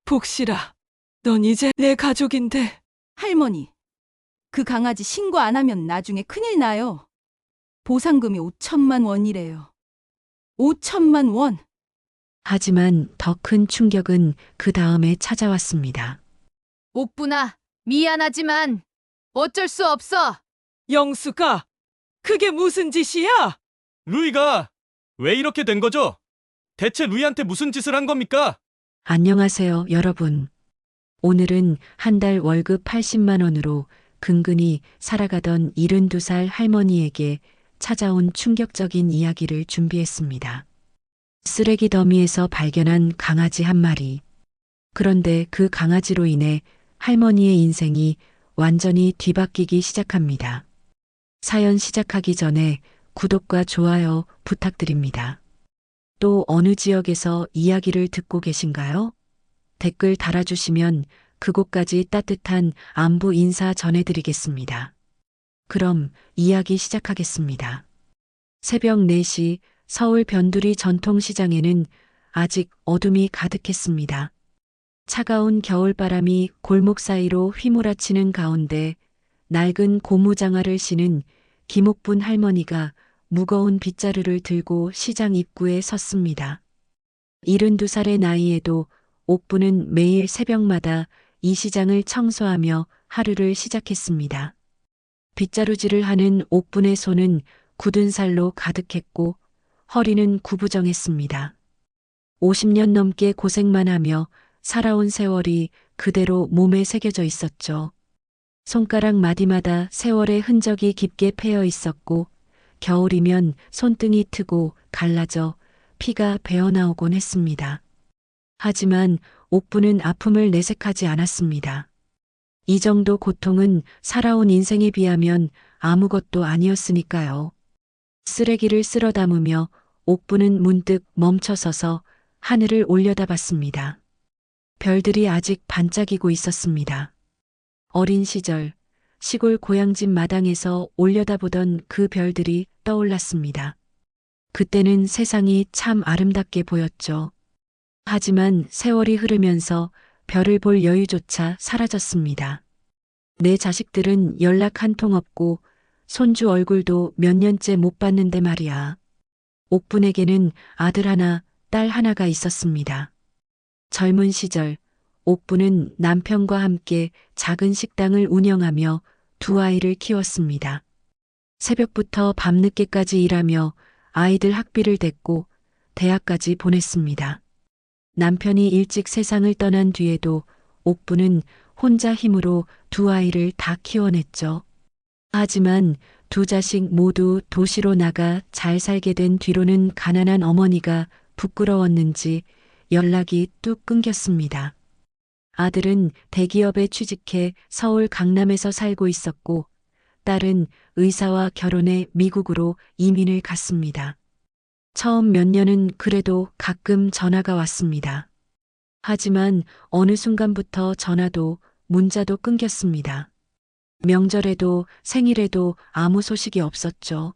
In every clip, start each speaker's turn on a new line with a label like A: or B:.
A: 복실아, 넌 이제 내 가족인데.
B: 할머니, 그 강아지 신고 안 하면 나중에 큰일 나요. 보상금이 5천만 원이래요. 5천만 원.
C: 하지만 더 큰 충격은 그 다음에 찾아왔습니다.
D: 옥분아, 미안하지만 어쩔 수 없어.
A: 영수가, 그게 무슨 짓이야?
E: 루이가 왜 이렇게 된 거죠? 대체 루이한테 무슨 짓을 한 겁니까?
C: 안녕하세요, 여러분. 오늘은 한 달 월급 80만 원으로 근근히 살아가던 72살 할머니에게 찾아온 충격적인 이야기를 준비했습니다. 쓰레기 더미에서 발견한 강아지 한 마리. 그런데 그 강아지로 인해 할머니의 인생이 완전히 뒤바뀌기 시작합니다. 사연 시작하기 전에 구독과 좋아요 부탁드립니다. 또 어느 지역에서 이야기를 듣고 계신가요? 댓글 달아주시면 그곳까지 따뜻한 안부 인사 전해드리겠습니다. 그럼 이야기 시작하겠습니다. 새벽 4시 서울 변두리 전통시장에는 아직 어둠이 가득했습니다. 차가운 겨울바람이 골목 사이로 휘몰아치는 가운데 낡은 고무장화를 신은 김옥분 할머니가 무거운 빗자루를 들고 시장 입구에 섰습니다. 72살의 나이에도 옥분은 매일 새벽마다 이 시장을 청소하며 하루를 시작했습니다. 빗자루질을 하는 옥분의 손은 굳은 살로 가득했고 허리는 구부정했습니다. 50년 넘게 고생만 하며 살아온 세월이 그대로 몸에 새겨져 있었죠. 손가락 마디마다 세월의 흔적이 깊게 패여 있었고 겨울이면 손등이 트고 갈라져 피가 배어나오곤 했습니다. 하지만 옥분은 아픔을 내색하지 않았습니다. 이 정도 고통은 살아온 인생에 비하면 아무것도 아니었으니까요. 쓰레기를 쓸어 담으며 옥분은 문득 멈춰서서 하늘을 올려다봤습니다. 별들이 아직 반짝이고 있었습니다. 어린 시절 시골 고향집 마당에서 올려다보던 그 별들이 떠올랐습니다. 그때는 세상이 참 아름답게 보였죠. 하지만 세월이 흐르면서 별을 볼 여유조차 사라졌습니다. 내 자식들은 연락 한 통 없고 손주 얼굴도 몇 년째 못 봤는데 말이야. 옥분에게는 아들 하나, 딸 하나가 있었습니다. 젊은 시절 옥분은 남편과 함께 작은 식당을 운영하며 두 아이를 키웠습니다. 새벽부터 밤늦게까지 일하며 아이들 학비를 댔고 대학까지 보냈습니다. 남편이 일찍 세상을 떠난 뒤에도 옥분은 혼자 힘으로 두 아이를 다 키워냈죠. 하지만 두 자식 모두 도시로 나가 잘 살게 된 뒤로는 가난한 어머니가 부끄러웠는지 연락이 뚝 끊겼습니다. 아들은 대기업에 취직해 서울 강남에서 살고 있었고 딸은 의사와 결혼해 미국으로 이민을 갔습니다. 처음 몇 년은 그래도 가끔 전화가 왔습니다. 하지만 어느 순간부터 전화도 문자도 끊겼습니다. 명절에도 생일에도 아무 소식이 없었죠.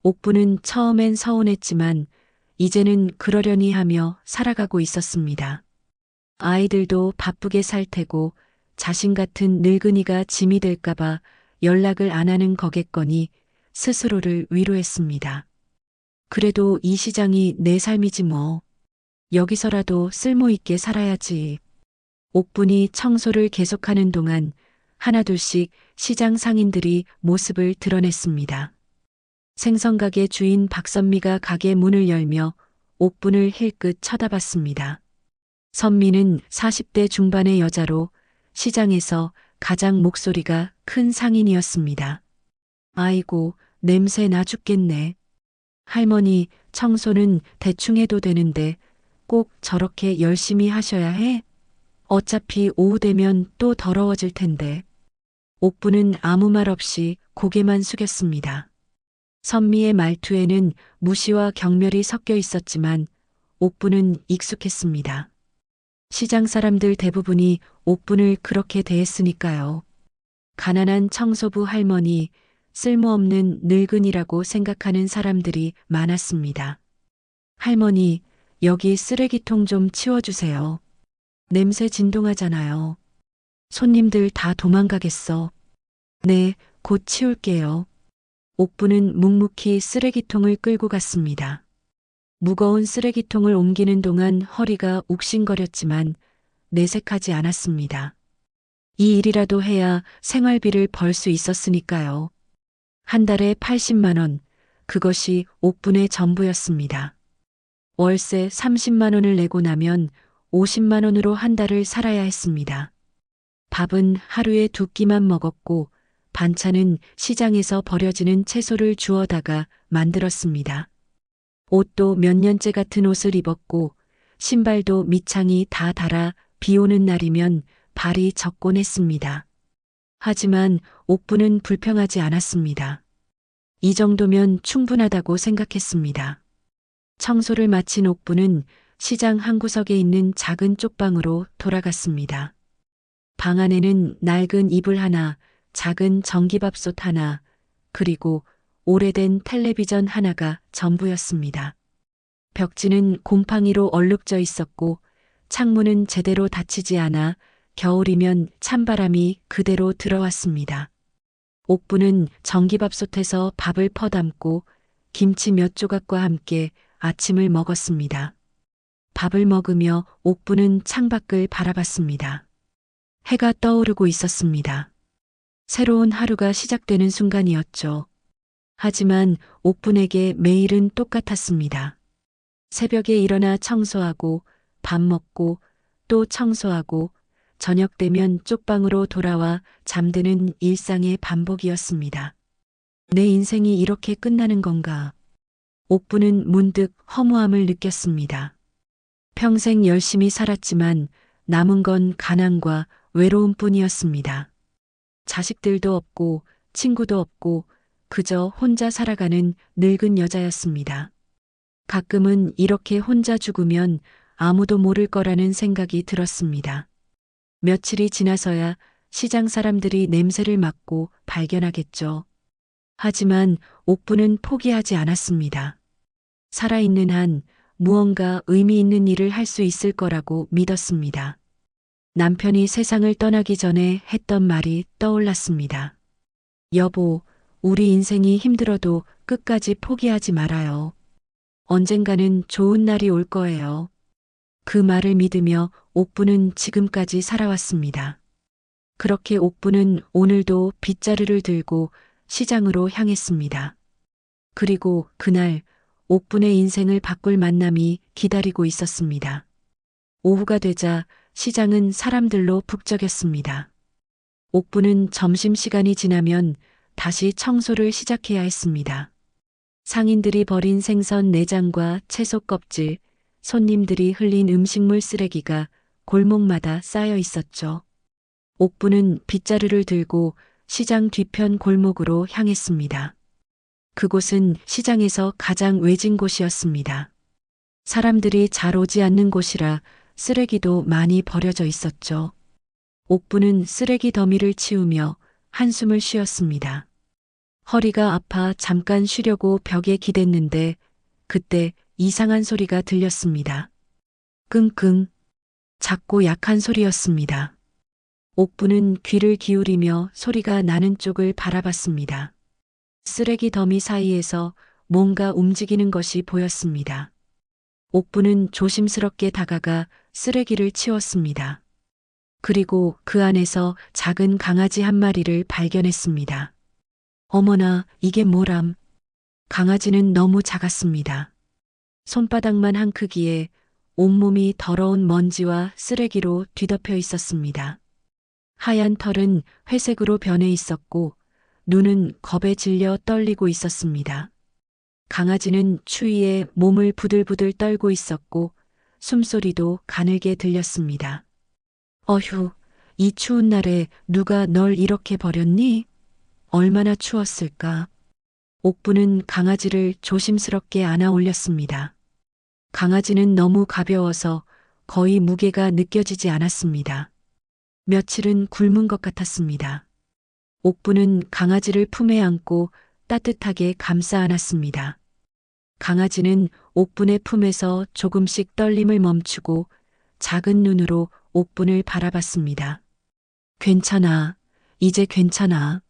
C: 옥분은 처음엔 서운했지만 이제는 그러려니 하며 살아가고 있었습니다. 아이들도 바쁘게 살 테고 자신 같은 늙은이가 짐이 될까봐 연락을 안 하는 거겠거니 스스로를 위로했습니다. 그래도 이 시장이 내 삶이지 뭐. 여기서라도 쓸모있게 살아야지. 옥분이 청소를 계속하는 동안 하나둘씩 시장 상인들이 모습을 드러냈습니다. 생선가게 주인 박선미가 가게 문을 열며 옥분을 힐끗 쳐다봤습니다. 선미는 40대 중반의 여자로 시장에서 가장 목소리가 큰 상인이었습니다. 아이고, 냄새 나 죽겠네. 할머니, 청소는 대충 해도 되는데 꼭 저렇게 열심히 하셔야 해? 어차피 오후 되면 또 더러워질 텐데. 옥분은 아무 말 없이 고개만 숙였습니다. 선미의 말투에는 무시와 경멸이 섞여 있었지만 옥분은 익숙했습니다. 시장 사람들 대부분이 옥분을 그렇게 대했으니까요. 가난한 청소부 할머니, 쓸모없는 늙은이라고 생각하는 사람들이 많았습니다. 할머니, 여기 쓰레기통 좀 치워주세요. 냄새 진동하잖아요. 손님들 다 도망가겠어. 네, 곧 치울게요. 옥부는 묵묵히 쓰레기통을 끌고 갔습니다. 무거운 쓰레기통을 옮기는 동안 허리가 욱신거렸지만 내색하지 않았습니다. 이 일이라도 해야 생활비를 벌 수 있었으니까요. 한 달에 80만 원, 그것이 옥분의 전부였습니다. 월세 30만 원을 내고 나면 50만 원으로 한 달을 살아야 했습니다. 밥은 하루에 2끼만 먹었고 반찬은 시장에서 버려지는 채소를 주워다가 만들었습니다. 옷도 몇 년째 같은 옷을 입었고 신발도 밑창이 다 닳아 비 오는 날이면 발이 젖곤 했습니다. 하지만 옥부는 불평하지 않았습니다. 이 정도면 충분하다고 생각했습니다. 청소를 마친 옥부는 시장 한 구석에 있는 작은 쪽방으로 돌아갔습니다. 방 안에는 낡은 이불 하나, 작은 전기밥솥 하나, 그리고 오래된 텔레비전 하나가 전부였습니다. 벽지는 곰팡이로 얼룩져 있었고 창문은 제대로 닫히지 않아 겨울이면 찬바람이 그대로 들어왔습니다. 옥부는 전기밥솥에서 밥을 퍼담고 김치 몇 조각과 함께 아침을 먹었습니다. 밥을 먹으며 옥부는 창밖을 바라봤습니다. 해가 떠오르고 있었습니다. 새로운 하루가 시작되는 순간이었죠. 하지만 옥분에게 매일은 똑같았습니다. 새벽에 일어나 청소하고 밥 먹고 또 청소하고 저녁 되면 쪽방으로 돌아와 잠드는 일상의 반복이었습니다. 내 인생이 이렇게 끝나는 건가? 옥부는 문득 허무함을 느꼈습니다. 평생 열심히 살았지만 남은 건 가난과 외로움뿐이었습니다. 자식들도 없고 친구도 없고 그저 혼자 살아가는 늙은 여자였습니다. 가끔은 이렇게 혼자 죽으면 아무도 모를 거라는 생각이 들었습니다. 며칠이 지나서야 시장 사람들이 냄새를 맡고 발견하겠죠. 하지만 옥부는 포기하지 않았습니다. 살아있는 한 무언가 의미 있는 일을 할 수 있을 거라고 믿었습니다. 남편이 세상을 떠나기 전에 했던 말이 떠올랐습니다. 여보, 우리 인생이 힘들어도 끝까지 포기하지 말아요. 언젠가는 좋은 날이 올 거예요. 그 말을 믿으며 옥부는 지금까지 살아왔습니다. 그렇게 옥부는 오늘도 빗자루를 들고 시장으로 향했습니다. 그리고 그날 옥분의 인생을 바꿀 만남이 기다리고 있었습니다. 오후가 되자 시장은 사람들로 북적였습니다. 옥부는 점심시간이 지나면 다시 청소를 시작해야 했습니다. 상인들이 버린 생선 내장과 채소 껍질, 손님들이 흘린 음식물 쓰레기가 골목마다 쌓여 있었죠. 옥부는 빗자루를 들고 시장 뒤편 골목으로 향했습니다. 그곳은 시장에서 가장 외진 곳이었습니다. 사람들이 잘 오지 않는 곳이라 쓰레기도 많이 버려져 있었죠. 옥부는 쓰레기 더미를 치우며 한숨을 쉬었습니다. 허리가 아파 잠깐 쉬려고 벽에 기댔는데 그때 이상한 소리가 들렸습니다. 끙끙. 작고 약한 소리였습니다. 옥부는 귀를 기울이며 소리가 나는 쪽을 바라봤습니다. 쓰레기 더미 사이에서 뭔가 움직이는 것이 보였습니다. 옥부는 조심스럽게 다가가 쓰레기를 치웠습니다. 그리고 그 안에서 작은 강아지 한 마리를 발견했습니다. 어머나, 이게 뭐람? 강아지는 너무 작았습니다. 손바닥만 한 크기에 온몸이 더러운 먼지와 쓰레기로 뒤덮여 있었습니다. 하얀 털은 회색으로 변해 있었고 눈은 겁에 질려 떨리고 있었습니다. 강아지는 추위에 몸을 부들부들 떨고 있었고 숨소리도 가늘게 들렸습니다. 어휴, 이 추운 날에 누가 널 이렇게 버렸니? 얼마나 추웠을까? 옥부는 강아지를 조심스럽게 안아 올렸습니다. 강아지는 너무 가벼워서 거의 무게가 느껴지지 않았습니다. 며칠은 굶은 것 같았습니다. 옥부는 강아지를 품에 안고 따뜻하게 감싸 안았습니다. 강아지는 옥분의 품에서 조금씩 떨림을 멈추고 작은 눈으로 옥분을 바라봤습니다. 괜찮아. 이제 괜찮아.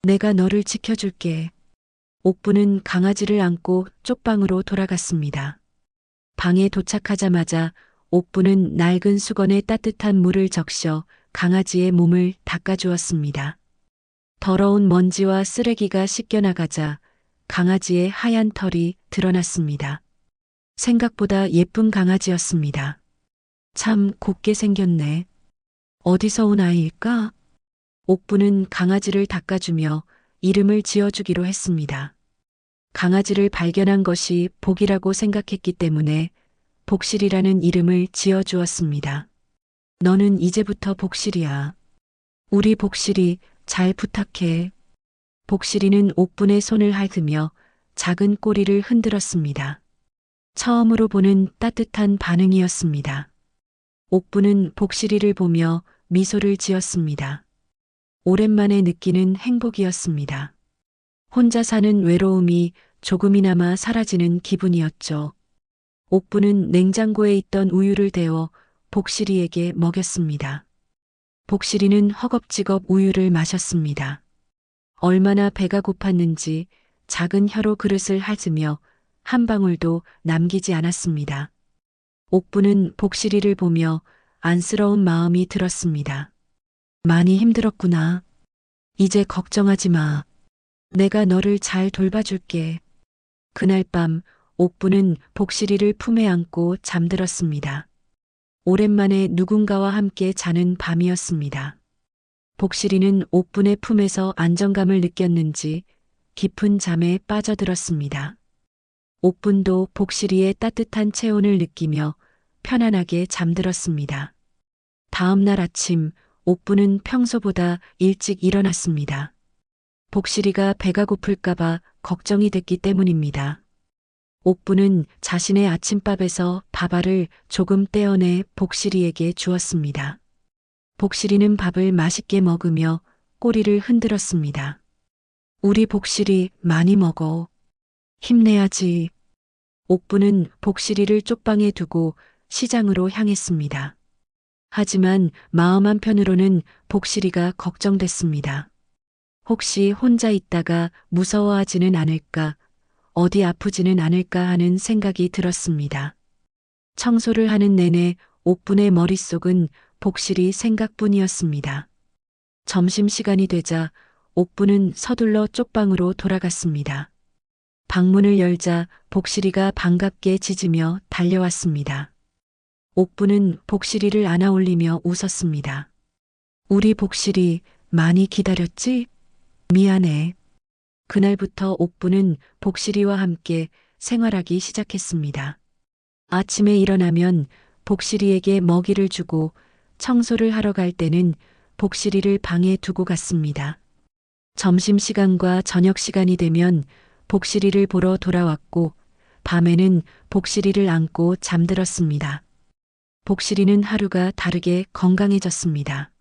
C: 내가 너를 지켜줄게. 옥분은 강아지를 안고 쪽방으로 돌아갔습니다. 방에 도착하자마자 옥분은 낡은 수건에 따뜻한 물을 적셔 강아지의 몸을 닦아주었습니다. 더러운 먼지와 쓰레기가 씻겨나가자 강아지의 하얀 털이 드러났습니다. 생각보다 예쁜 강아지였습니다. 참 곱게 생겼네. 어디서 온 아이일까? 옥분은 강아지를 닦아주며 이름을 지어주기로 했습니다. 강아지를 발견한 것이 복이라고 생각했기 때문에 복실이라는 이름을 지어주었습니다. 너는 이제부터 복실이야. 우리 복실이 잘 부탁해. 복실이는 옥분의 손을 핥으며 작은 꼬리를 흔들었습니다. 처음으로 보는 따뜻한 반응이었습니다. 옥분은 복실이를 보며 미소를 지었습니다. 오랜만에 느끼는 행복이었습니다. 혼자 사는 외로움이 조금이나마 사라지는 기분이었죠. 옥분은 냉장고에 있던 우유를 데워 복실이에게 먹였습니다. 복실이는 허겁지겁 우유를 마셨습니다. 얼마나 배가 고팠는지 작은 혀로 그릇을 핥으며 한 방울도 남기지 않았습니다. 옥분은 복실이를 보며 안쓰러운 마음이 들었습니다. 많이 힘들었구나. 이제 걱정하지 마. 내가 너를 잘 돌봐줄게. 그날 밤 옥분은 복실이를 품에 안고 잠들었습니다. 오랜만에 누군가와 함께 자는 밤이었습니다. 복실이는 옥분의 품에서 안정감을 느꼈는지 깊은 잠에 빠져들었습니다. 옥분도 복실이의 따뜻한 체온을 느끼며 편안하게 잠들었습니다. 다음 날 아침 옥분은 평소보다 일찍 일어났습니다. 복실이가 배가 고플까봐 걱정이 됐기 때문입니다. 옥분은 자신의 아침밥에서 밥알을 조금 떼어내 복실이에게 주었습니다. 복실이는 밥을 맛있게 먹으며 꼬리를 흔들었습니다. 우리 복실이 많이 먹어. 힘내야지. 옥분은 복실이를 쪽방에 두고 시장으로 향했습니다. 하지만 마음 한편으로는 복실이가 걱정됐습니다. 혹시 혼자 있다가 무서워하지는 않을까, 어디 아프지는 않을까 하는 생각이 들었습니다. 청소를 하는 내내 옥분의 머릿속은 복실이 생각뿐이었습니다. 점심시간이 되자 옥분은 서둘러 쪽방으로 돌아갔습니다. 방문을 열자 복실이가 반갑게 짖으며 달려왔습니다. 옥분은 복실이를 안아 올리며 웃었습니다. 우리 복실이 많이 기다렸지? 미안해. 그날부터 옥분은 복실이와 함께 생활하기 시작했습니다. 아침에 일어나면 복실이에게 먹이를 주고 청소를 하러 갈 때는 복실이를 방에 두고 갔습니다. 점심시간과 저녁시간이 되면 복실이를 보러 돌아왔고 밤에는 복실이를 안고 잠들었습니다. 복실이는 하루가 다르게 건강해졌습니다.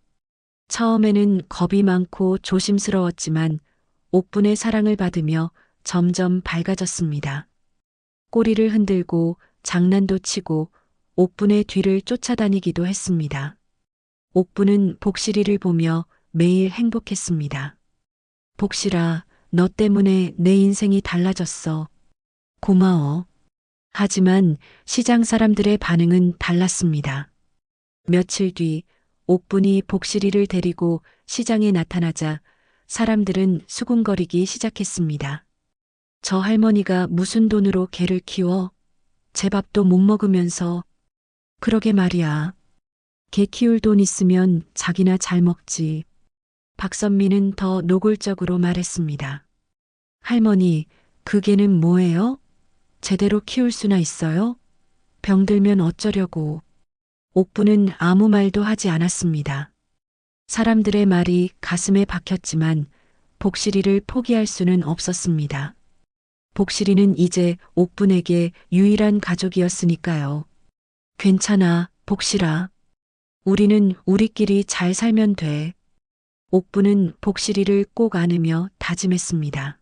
C: 처음에는 겁이 많고 조심스러웠지만 옥분의 사랑을 받으며 점점 밝아졌습니다. 꼬리를 흔들고 장난도 치고 옥분의 뒤를 쫓아다니기도 했습니다. 옥분은 복실이를 보며 매일 행복했습니다. 복실아, 너 때문에 내 인생이 달라졌어. 고마워. 하지만 시장 사람들의 반응은 달랐습니다. 며칠 뒤 옥분이 복실이를 데리고 시장에 나타나자 사람들은 수군거리기 시작했습니다. 저 할머니가 무슨 돈으로 개를 키워? 제 밥도 못 먹으면서. 그러게 말이야. 개 키울 돈 있으면 자기나 잘 먹지. 박선미는 더 노골적으로 말했습니다. 할머니, 그 개는 뭐예요? 제대로 키울 수나 있어요? 병들면 어쩌려고. 옥분은 아무 말도 하지 않았습니다. 사람들의 말이 가슴에 박혔지만 복실이를 포기할 수는 없었습니다. 복실이는 이제 옥분에게 유일한 가족이었으니까요. 괜찮아, 복실아. 우리는 우리끼리 잘 살면 돼. 옥분은 복실이를 꼭 안으며 다짐했습니다.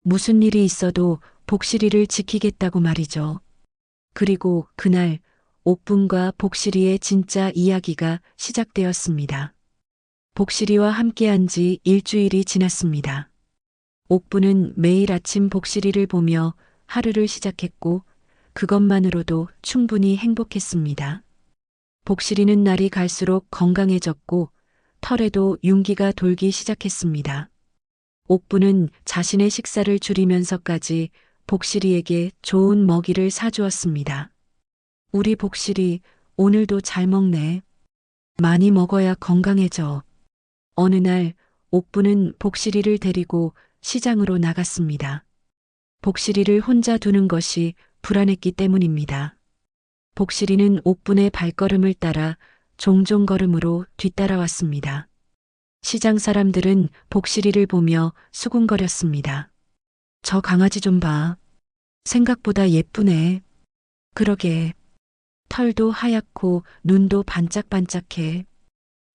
C: 무슨 일이 있어도 복실이를 지키겠다고 말이죠. 그리고 그날 옥분과 복실이의 진짜 이야기가 시작되었습니다. 복실이와 함께한 지 일주일이 지났습니다. 옥분은 매일 아침 복실이를 보며 하루를 시작했고 그것만으로도 충분히 행복했습니다. 복실이는 날이 갈수록 건강해졌고 털에도 윤기가 돌기 시작했습니다. 옥분은 자신의 식사를 줄이면서까지 복실이에게 좋은 먹이를 사주었습니다. 우리 복실이 오늘도 잘 먹네. 많이 먹어야 건강해져. 어느 날 옥분은 복실이를 데리고 시장으로 나갔습니다. 복실이를 혼자 두는 것이 불안했기 때문입니다. 복실이는 옥분의 발걸음을 따라 종종 걸음으로 뒤따라왔습니다. 시장 사람들은 복실이를 보며 수군거렸습니다. 저 강아지 좀 봐. 생각보다 예쁘네. 그러게. 털도 하얗고 눈도 반짝반짝해.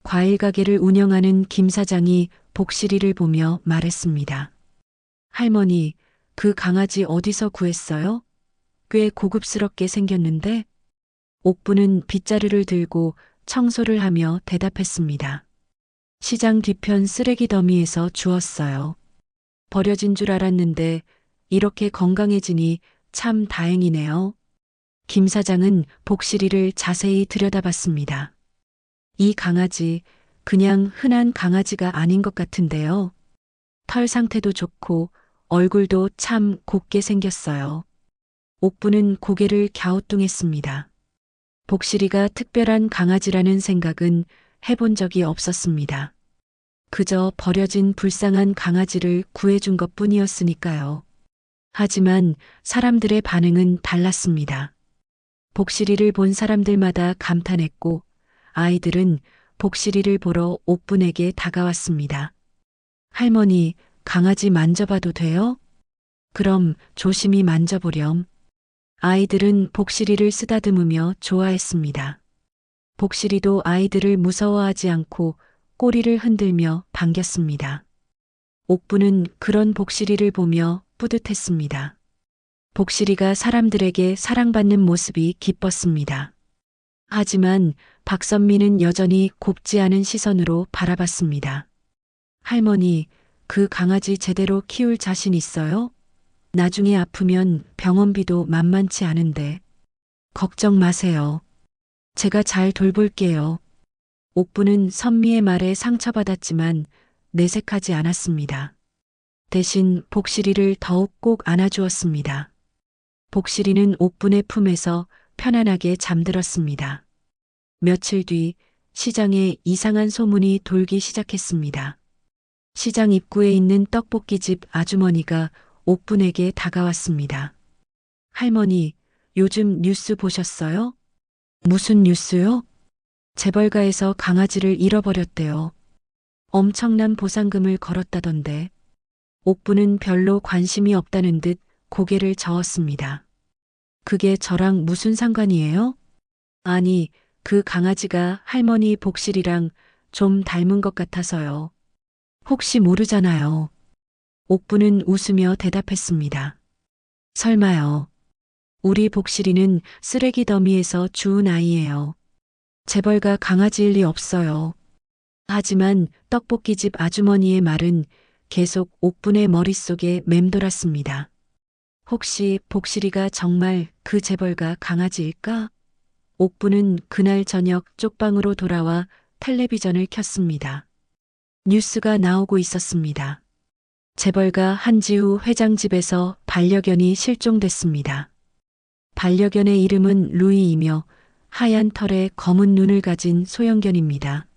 C: 과일 가게를 운영하는 김 사장이 복실이를 보며 말했습니다. 할머니, 그 강아지 어디서 구했어요? 꽤 고급스럽게 생겼는데? 옥분은 빗자루를 들고 청소를 하며 대답했습니다. 시장 뒤편 쓰레기 더미에서 주웠어요. 버려진 줄 알았는데 이렇게 건강해지니 참 다행이네요. 김 사장은 복실이를 자세히 들여다봤습니다. 이 강아지 그냥 흔한 강아지가 아닌 것 같은데요. 털 상태도 좋고 얼굴도 참 곱게 생겼어요. 옥분은 고개를 갸우뚱했습니다. 복실이가 특별한 강아지라는 생각은 해본 적이 없었습니다. 그저 버려진 불쌍한 강아지를 구해준 것 뿐이었으니까요. 하지만 사람들의 반응은 달랐습니다. 복실이를 본 사람들마다 감탄했고 아이들은 복실이를 보러 옥분에게 다가왔습니다. 할머니, 강아지 만져봐도 돼요? 그럼 조심히 만져보렴. 아이들은 복실이를 쓰다듬으며 좋아했습니다. 복실이도 아이들을 무서워하지 않고 꼬리를 흔들며 반겼습니다. 옥분은 그런 복실이를 보며 뿌듯했습니다. 복실이가 사람들에게 사랑받는 모습이 기뻤습니다. 하지만 박선미는 여전히 곱지 않은 시선으로 바라봤습니다. 할머니, 그 강아지 제대로 키울 자신 있어요? 나중에 아프면 병원비도 만만치 않은데. 걱정 마세요. 제가 잘 돌볼게요. 옥분은 선미의 말에 상처받았지만 내색하지 않았습니다. 대신 복실이를 더욱 꼭 안아주었습니다. 복실이는 옥분의 품에서 편안하게 잠들었습니다. 며칠 뒤 시장에 이상한 소문이 돌기 시작했습니다. 시장 입구에 있는 떡볶이집 아주머니가 옥분에게 다가왔습니다. 할머니, 요즘 뉴스 보셨어요? 무슨 뉴스요? 재벌가에서 강아지를 잃어버렸대요. 엄청난 보상금을 걸었다던데. 옥분은 별로 관심이 없다는 듯 고개를 저었습니다. 그게 저랑 무슨 상관이에요? 아니, 그 강아지가 할머니 복실이랑 좀 닮은 것 같아서요. 혹시 모르잖아요. 옥분은 웃으며 대답했습니다. 설마요. 우리 복실이는 쓰레기 더미에서 주운 아이예요. 재벌가 강아지일 리 없어요. 하지만 떡볶이집 아주머니의 말은 계속 옥분의 머릿속에 맴돌았습니다. 혹시 복실이가 정말 그 재벌가 강아지일까? 옥분은 그날 저녁 쪽방으로 돌아와 텔레비전을 켰습니다. 뉴스가 나오고 있었습니다. 재벌가 한지우 회장 집에서 반려견이 실종됐습니다. 반려견의 이름은 루이이며 하얀 털에 검은 눈을 가진 소형견입니다.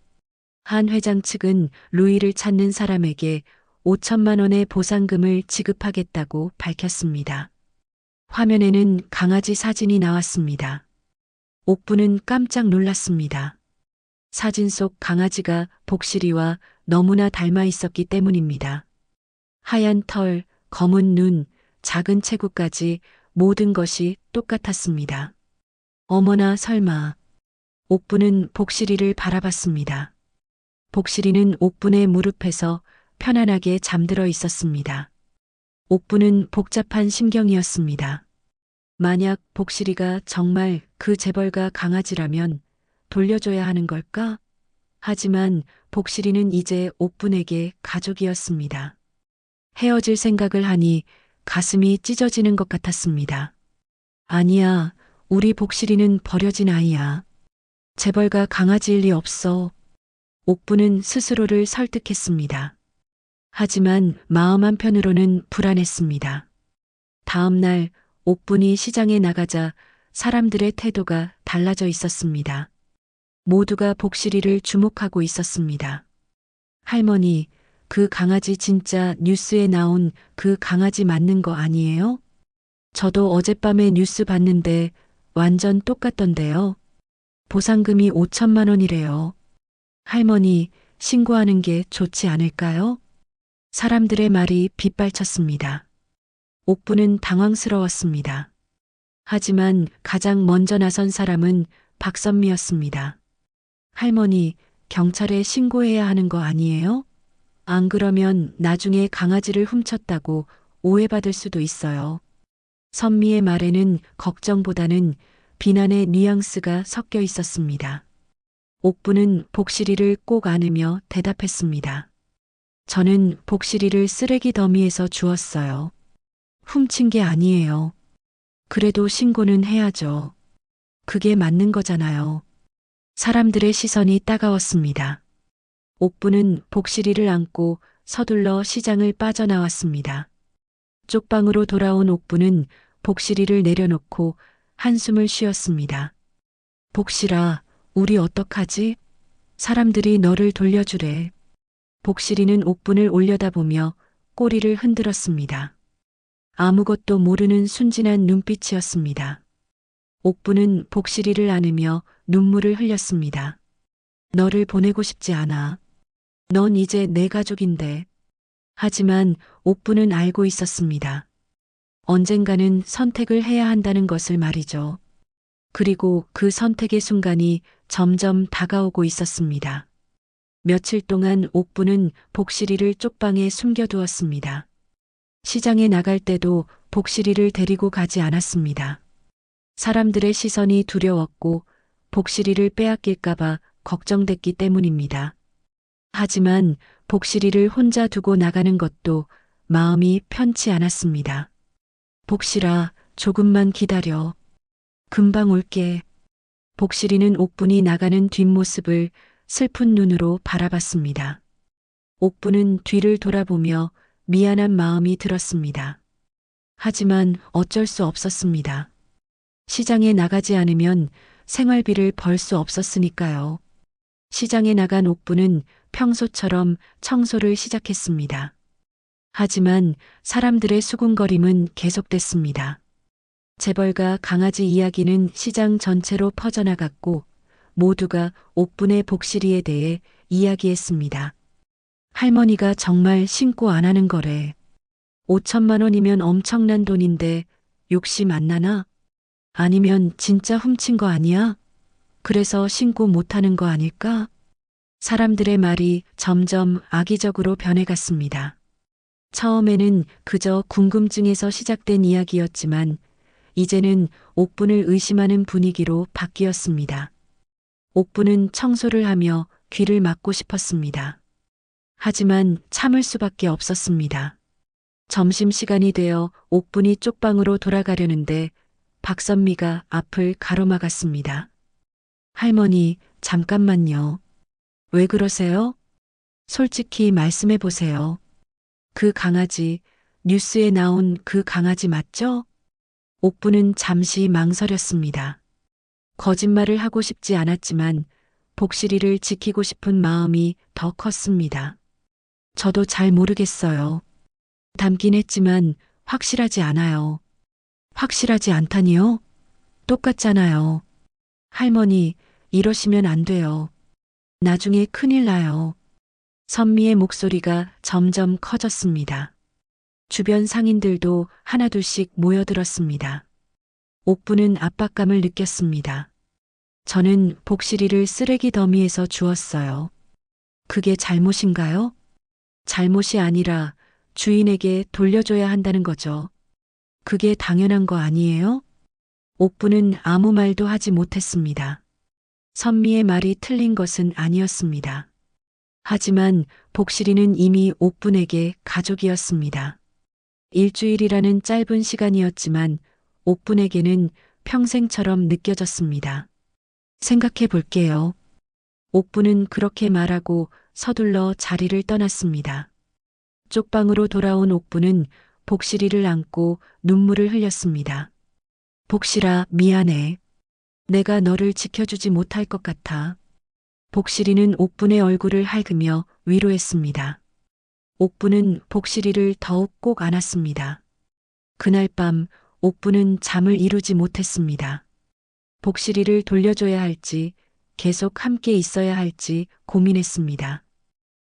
C: 한 회장 측은 루이를 찾는 사람에게 5천만 원의 보상금을 지급하겠다고 밝혔습니다. 화면에는 강아지 사진이 나왔습니다. 옥분은 깜짝 놀랐습니다. 사진 속 강아지가 복실이와 너무나 닮아 있었기 때문입니다. 하얀 털, 검은 눈, 작은 체구까지 모든 것이 똑같았습니다. 어머나 설마. 옥분은 복실이를 바라봤습니다. 복실이는 옥분의 무릎에서 편안하게 잠들어 있었습니다. 옥분은 복잡한 심경이었습니다. 만약 복실이가 정말 그 재벌가 강아지라면 돌려줘야 하는 걸까? 하지만 복실이는 이제 옥분에게 가족이었습니다. 헤어질 생각을 하니 가슴이 찢어지는 것 같았습니다. 아니야, 우리 복실이는 버려진 아이야. 재벌가 강아지일 리 없어. 옥분은 스스로를 설득했습니다. 하지만 마음 한편으로는 불안했습니다. 다음 날 옥분이 시장에 나가자 사람들의 태도가 달라져 있었습니다. 모두가 복실이를 주목하고 있었습니다. 할머니, 그 강아지 진짜 뉴스에 나온 그 강아지 맞는 거 아니에요? 저도 어젯밤에 뉴스 봤는데 완전 똑같던데요. 보상금이 5천만 원이래요. 할머니, 신고하는 게 좋지 않을까요? 사람들의 말이 빗발쳤습니다. 옥부는 당황스러웠습니다. 하지만 가장 먼저 나선 사람은 박선미였습니다. 할머니, 경찰에 신고해야 하는 거 아니에요? 안 그러면 나중에 강아지를 훔쳤다고 오해받을 수도 있어요. 선미의 말에는 걱정보다는 비난의 뉘앙스가 섞여 있었습니다. 옥부는 복실이를 꼭 안으며 대답했습니다. 저는 복실이를 쓰레기 더미에서 주웠어요. 훔친 게 아니에요. 그래도 신고는 해야죠. 그게 맞는 거잖아요. 사람들의 시선이 따가웠습니다. 옥부는 복실이를 안고 서둘러 시장을 빠져나왔습니다. 쪽방으로 돌아온 옥부는 복실이를 내려놓고 한숨을 쉬었습니다. 복실아, 우리 어떡하지? 사람들이 너를 돌려주래. 복실이는 옥분을 올려다보며 꼬리를 흔들었습니다. 아무것도 모르는 순진한 눈빛이었습니다. 옥분은 복실이를 안으며 눈물을 흘렸습니다. 너를 보내고 싶지 않아. 넌 이제 내 가족인데. 하지만 옥분은 알고 있었습니다. 언젠가는 선택을 해야 한다는 것을 말이죠. 그리고 그 선택의 순간이 점점 다가오고 있었습니다. 며칠 동안 옥부는 복실이를 쪽방에 숨겨두었습니다. 시장에 나갈 때도 복실이를 데리고 가지 않았습니다. 사람들의 시선이 두려웠고 복실이를 빼앗길까봐 걱정됐기 때문입니다. 하지만 복실이를 혼자 두고 나가는 것도 마음이 편치 않았습니다. 복실아, 조금만 기다려. 금방 올게. 복실이는 옥분이 나가는 뒷모습을 슬픈 눈으로 바라봤습니다. 옥분은 뒤를 돌아보며 미안한 마음이 들었습니다. 하지만 어쩔 수 없었습니다. 시장에 나가지 않으면 생활비를 벌 수 없었으니까요. 시장에 나간 옥부는 평소처럼 청소를 시작했습니다. 하지만 사람들의 수군거림은 계속됐습니다. 재벌가 강아지 이야기는 시장 전체로 퍼져나갔고 모두가 옥분의 복실이에 대해 이야기했습니다. 할머니가 정말 신고 안 하는 거래. 5천만 원이면 엄청난 돈인데 욕심 안 나나? 아니면 진짜 훔친 거 아니야? 그래서 신고 못 하는 거 아닐까? 사람들의 말이 점점 악의적으로 변해갔습니다. 처음에는 그저 궁금증에서 시작된 이야기였지만 이제는 옥분을 의심하는 분위기로 바뀌었습니다. 옥분은 청소를 하며 귀를 막고 싶었습니다. 하지만 참을 수밖에 없었습니다. 점심시간이 되어 옥분이 쪽방으로 돌아가려는데 박선미가 앞을 가로막았습니다. 할머니, 잠깐만요. 왜 그러세요? 솔직히 말씀해 보세요. 그 강아지, 뉴스에 나온 그 강아지 맞죠? 옥부는 잠시 망설였습니다. 거짓말을 하고 싶지 않았지만 복실이를 지키고 싶은 마음이 더 컸습니다. 저도 잘 모르겠어요. 닮긴 했지만 확실하지 않아요. 확실하지 않다니요? 똑같잖아요. 할머니, 이러시면 안 돼요. 나중에 큰일 나요. 선미의 목소리가 점점 커졌습니다. 주변 상인들도 하나둘씩 모여들었습니다. 옥부는 압박감을 느꼈습니다. 저는 복실이를 쓰레기 더미에서 주웠어요. 그게 잘못인가요? 잘못이 아니라 주인에게 돌려줘야 한다는 거죠. 그게 당연한 거 아니에요? 옥부는 아무 말도 하지 못했습니다. 선미의 말이 틀린 것은 아니었습니다. 하지만 복실이는 이미 옥분에게 가족이었습니다. 일주일이라는 짧은 시간이었지만 옥분에게는 평생처럼 느껴졌습니다. 생각해 볼게요. 옥분은 그렇게 말하고 서둘러 자리를 떠났습니다. 쪽방으로 돌아온 옥분은 복실이를 안고 눈물을 흘렸습니다. 복실아, 미안해. 내가 너를 지켜주지 못할 것 같아. 복실이는 옥분의 얼굴을 핥으며 위로했습니다. 옥분은 복실이를 더욱 꼭 안았습니다. 그날 밤 옥분은 잠을 이루지 못했습니다. 복실이를 돌려줘야 할지 계속 함께 있어야 할지 고민했습니다.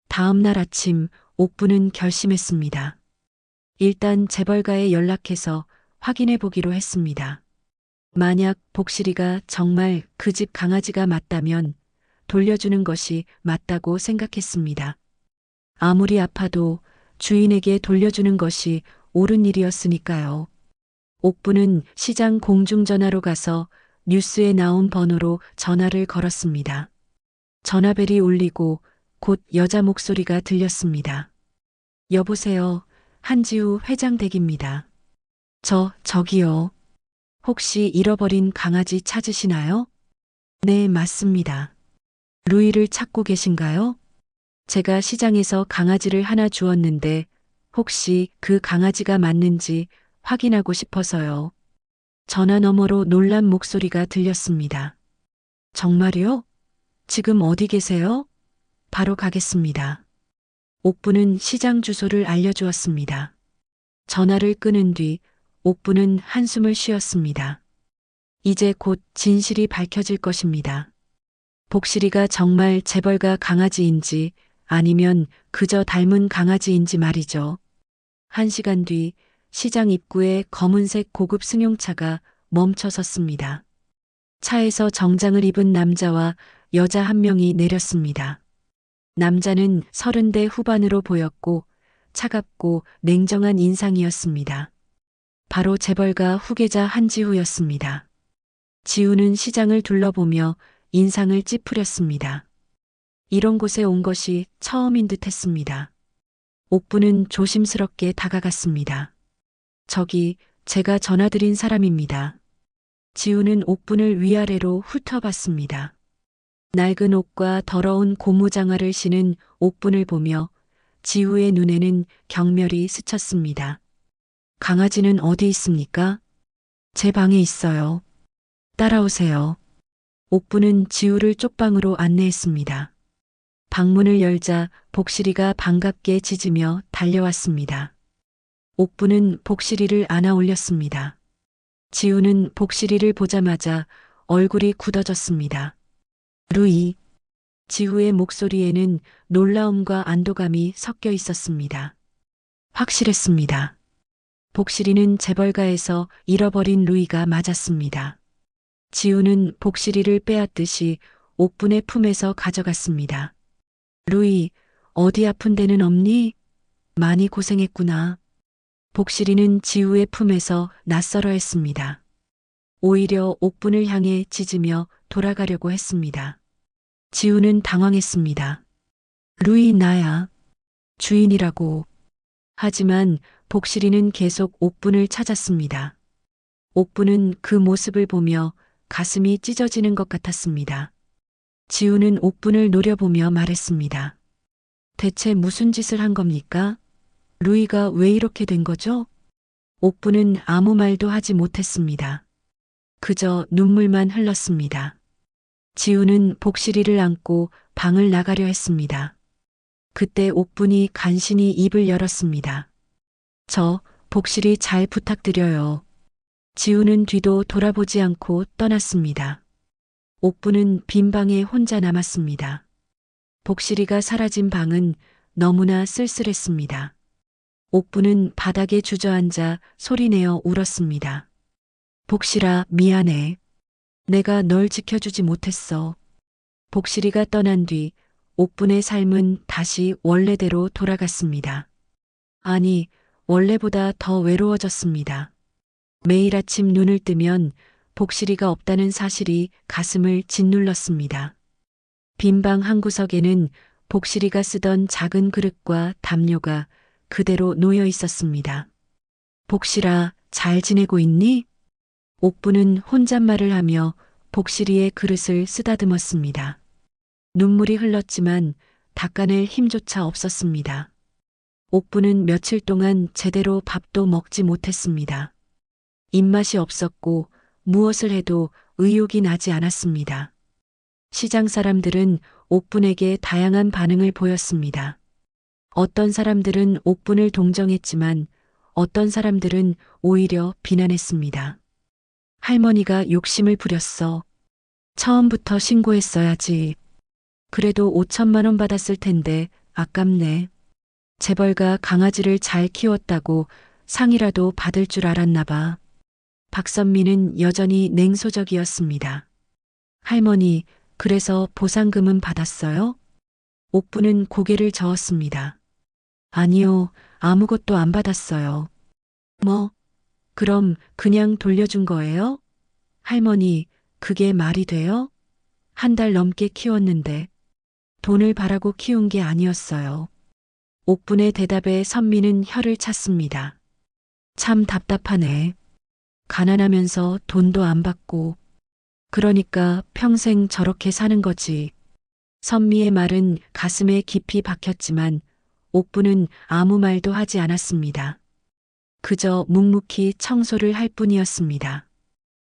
C: 다음 날 아침 옥분은 결심했습니다. 일단 재벌가에 연락해서 확인해 보기로 했습니다. 만약 복실이가 정말 그 집 강아지가 맞다면 돌려주는 것이 맞다고 생각했습니다. 아무리 아파도 주인에게 돌려주는 것이 옳은 일이었으니까요. 옥부는 시장 공중전화로 가서 뉴스에 나온 번호로 전화를 걸었습니다. 전화벨이 울리고 곧 여자 목소리가 들렸습니다. 여보세요. 한지우 회장 댁입니다. 저기요. 혹시 잃어버린 강아지 찾으시나요? 네, 맞습니다. 루이를 찾고 계신가요? 제가 시장에서 강아지를 하나 주었는데 혹시 그 강아지가 맞는지 확인하고 싶어서요. 전화 너머로 놀란 목소리가 들렸습니다. 정말요? 지금 어디 계세요? 바로 가겠습니다. 옥부는 시장 주소를 알려주었습니다. 전화를 끊은 뒤 옥부는 한숨을 쉬었습니다. 이제 곧 진실이 밝혀질 것입니다. 복실이가 정말 재벌가 강아지인지 아니면 그저 닮은 강아지인지 말이죠. 1시간 뒤 시장 입구에 검은색 고급 승용차가 멈춰 섰습니다. 차에서 정장을 입은 남자와 여자 한 명이 내렸습니다. 남자는 30대 후반으로 보였고 차갑고 냉정한 인상이었습니다. 바로 재벌가 후계자 한지우였습니다. 지우는 시장을 둘러보며 인상을 찌푸렸습니다. 이런 곳에 온 것이 처음인 듯 했습니다. 옥부는 조심스럽게 다가갔습니다. 저기 제가 전화드린 사람입니다. 지우는 옥분을 위아래로 훑어봤습니다. 낡은 옷과 더러운 고무장화를 신은 옥분을 보며 지우의 눈에는 경멸이 스쳤습니다. 강아지는 어디 있습니까? 제 방에 있어요. 따라오세요. 옥부는 지우를 쪽방으로 안내했습니다. 방문을 열자 복실이가 반갑게 짖으며 달려왔습니다. 옥부는 복실이를 안아 올렸습니다. 지우는 복실이를 보자마자 얼굴이 굳어졌습니다. 루이. 지우의 목소리에는 놀라움과 안도감이 섞여 있었습니다. 확실했습니다. 복실이는 재벌가에서 잃어버린 루이가 맞았습니다. 지우는 복실이를 빼앗듯이 옥분의 품에서 가져갔습니다. 루이, 어디 아픈 데는 없니? 많이 고생했구나. 복실이는 지우의 품에서 낯설어 했습니다. 오히려 옥분을 향해 짖으며 돌아가려고 했습니다. 지우는 당황했습니다. 루이, 나야. 주인이라고. 하지만 복실이는 계속 옥분을 찾았습니다. 옥분은 그 모습을 보며 가슴이 찢어지는 것 같았습니다. 지우는 옥분을 노려보며 말했습니다. 대체 무슨 짓을 한 겁니까? 루이가 왜 이렇게 된 거죠? 옥분은 아무 말도 하지 못했습니다. 그저 눈물만 흘렀습니다. 지우는 복실이를 안고 방을 나가려 했습니다. 그때 옥분이 간신히 입을 열었습니다. 복실이 잘 부탁드려요. 지우는 뒤도 돌아보지 않고 떠났습니다. 옥분은 빈 방에 혼자 남았습니다. 복실이가 사라진 방은 너무나 쓸쓸했습니다. 옥분은 바닥에 주저앉아 소리내어 울었습니다. 복실아, 미안해. 내가 널 지켜주지 못했어. 복실이가 떠난 뒤 옥분의 삶은 다시 원래대로 돌아갔습니다. 아니, 원래보다 더 외로워졌습니다. 매일 아침 눈을 뜨면 복실이가 없다는 사실이 가슴을 짓눌렀습니다. 빈 방 한 구석에는 복실이가 쓰던 작은 그릇과 담요가 그대로 놓여 있었습니다. 복실아, 잘 지내고 있니? 옥부는 혼잣말을 하며 복실이의 그릇을 쓰다듬었습니다. 눈물이 흘렀지만 닦아낼 힘조차 없었습니다. 옥부는 며칠 동안 제대로 밥도 먹지 못했습니다. 입맛이 없었고 무엇을 해도 의욕이 나지 않았습니다. 시장 사람들은 옥분에게 다양한 반응을 보였습니다. 어떤 사람들은 옥분을 동정했지만 어떤 사람들은 오히려 비난했습니다. 할머니가 욕심을 부렸어. 처음부터 신고했어야지. 그래도 5천만 원 받았을 텐데 아깝네. 재벌가 강아지를 잘 키웠다고 상이라도 받을 줄 알았나 봐. 박선미는 여전히 냉소적이었습니다. 할머니, 그래서 보상금은 받았어요? 옥부는 고개를 저었습니다. 아니요, 아무것도 안 받았어요. 뭐? 그럼 그냥 돌려준 거예요? 할머니, 그게 말이 돼요? 한 달 넘게 키웠는데 돈을 바라고 키운 게 아니었어요. 옥분의 대답에 선미는 혀를 찼습니다. 참 답답하네. 가난하면서 돈도 안 받고 그러니까 평생 저렇게 사는 거지. 선미의 말은 가슴에 깊이 박혔지만 옥부는 아무 말도 하지 않았습니다. 그저 묵묵히 청소를 할 뿐이었습니다.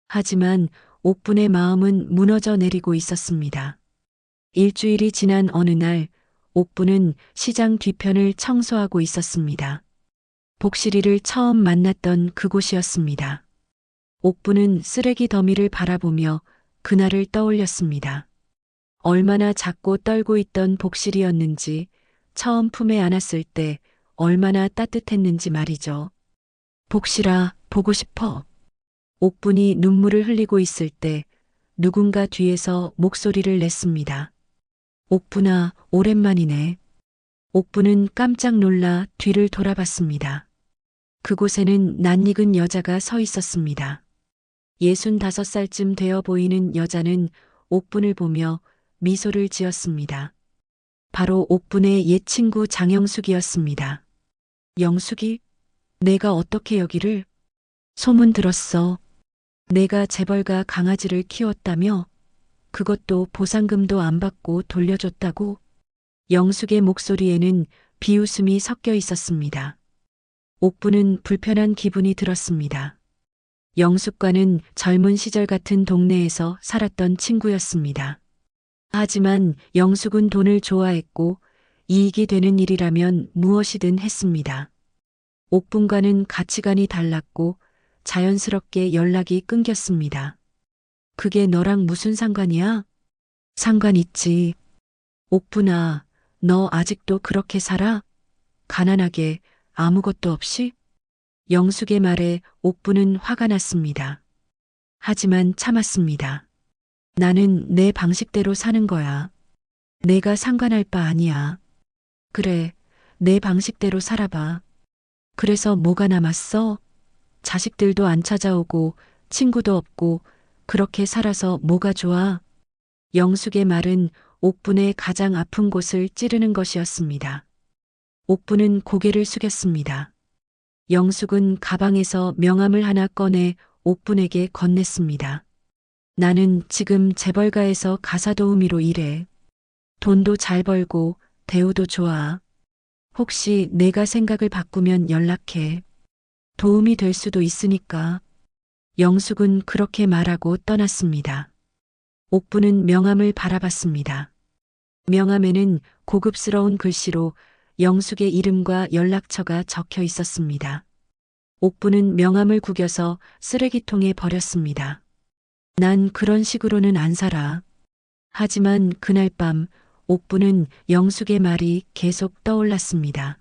C: 하지만 옥분의 마음은 무너져 내리고 있었습니다. 일주일이 지난 어느 날 옥부는 시장 뒤편을 청소하고 있었습니다. 복실이를 처음 만났던 그곳이었습니다. 옥부는 쓰레기 더미를 바라보며 그날을 떠올렸습니다. 얼마나 작고 떨고 있던 복실이었는지, 처음 품에 안았을 때 얼마나 따뜻했는지 말이죠. 복실아, 보고 싶어. 옥분이 눈물을 흘리고 있을 때 누군가 뒤에서 목소리를 냈습니다. 옥분아, 오랜만이네. 옥분은 깜짝 놀라 뒤를 돌아봤습니다. 그곳에는 낯익은 여자가 서 있었습니다. 65살쯤 되어 보이는 여자는 옥분을 보며 미소를 지었습니다. 바로 옥분의 옛 친구 장영숙이었습니다. 영숙이? 내가 어떻게 여기를? 소문 들었어. 내가 재벌가 강아지를 키웠다며? 그것도 보상금도 안 받고 돌려줬다고? 영숙의 목소리에는 비웃음이 섞여 있었습니다. 옥부는 불편한 기분이 들었습니다. 영숙과는 젊은 시절 같은 동네에서 살았던 친구였습니다. 하지만 영숙은 돈을 좋아했고 이익이 되는 일이라면 무엇이든 했습니다. 옥분과는 가치관이 달랐고 자연스럽게 연락이 끊겼습니다. 그게 너랑 무슨 상관이야? 상관 있지. 옥분아, 너 아직도 그렇게 살아? 가난하게 아무것도 없이? 영숙의 말에 옥분은 화가 났습니다. 하지만 참았습니다. 나는 내 방식대로 사는 거야. 내가 상관할 바 아니야. 그래, 내 방식대로 살아봐. 그래서 뭐가 남았어? 자식들도 안 찾아오고 친구도 없고 그렇게 살아서 뭐가 좋아? 영숙의 말은 옥분의 가장 아픈 곳을 찌르는 것이었습니다. 옥분은 고개를 숙였습니다. 영숙은 가방에서 명함을 하나 꺼내 옥분에게 건넸습니다. 나는 지금 재벌가에서 가사도우미로 일해. 돈도 잘 벌고 대우도 좋아. 혹시 내가 생각을 바꾸면 연락해. 도움이 될 수도 있으니까. 영숙은 그렇게 말하고 떠났습니다. 옥부는 명함을 바라봤습니다. 명함에는 고급스러운 글씨로 영숙의 이름과 연락처가 적혀 있었습니다. 옥부는 명함을 구겨서 쓰레기통에 버렸습니다. 난 그런 식으로는 안 살아. 하지만 그날 밤 옥부는 영숙의 말이 계속 떠올랐습니다.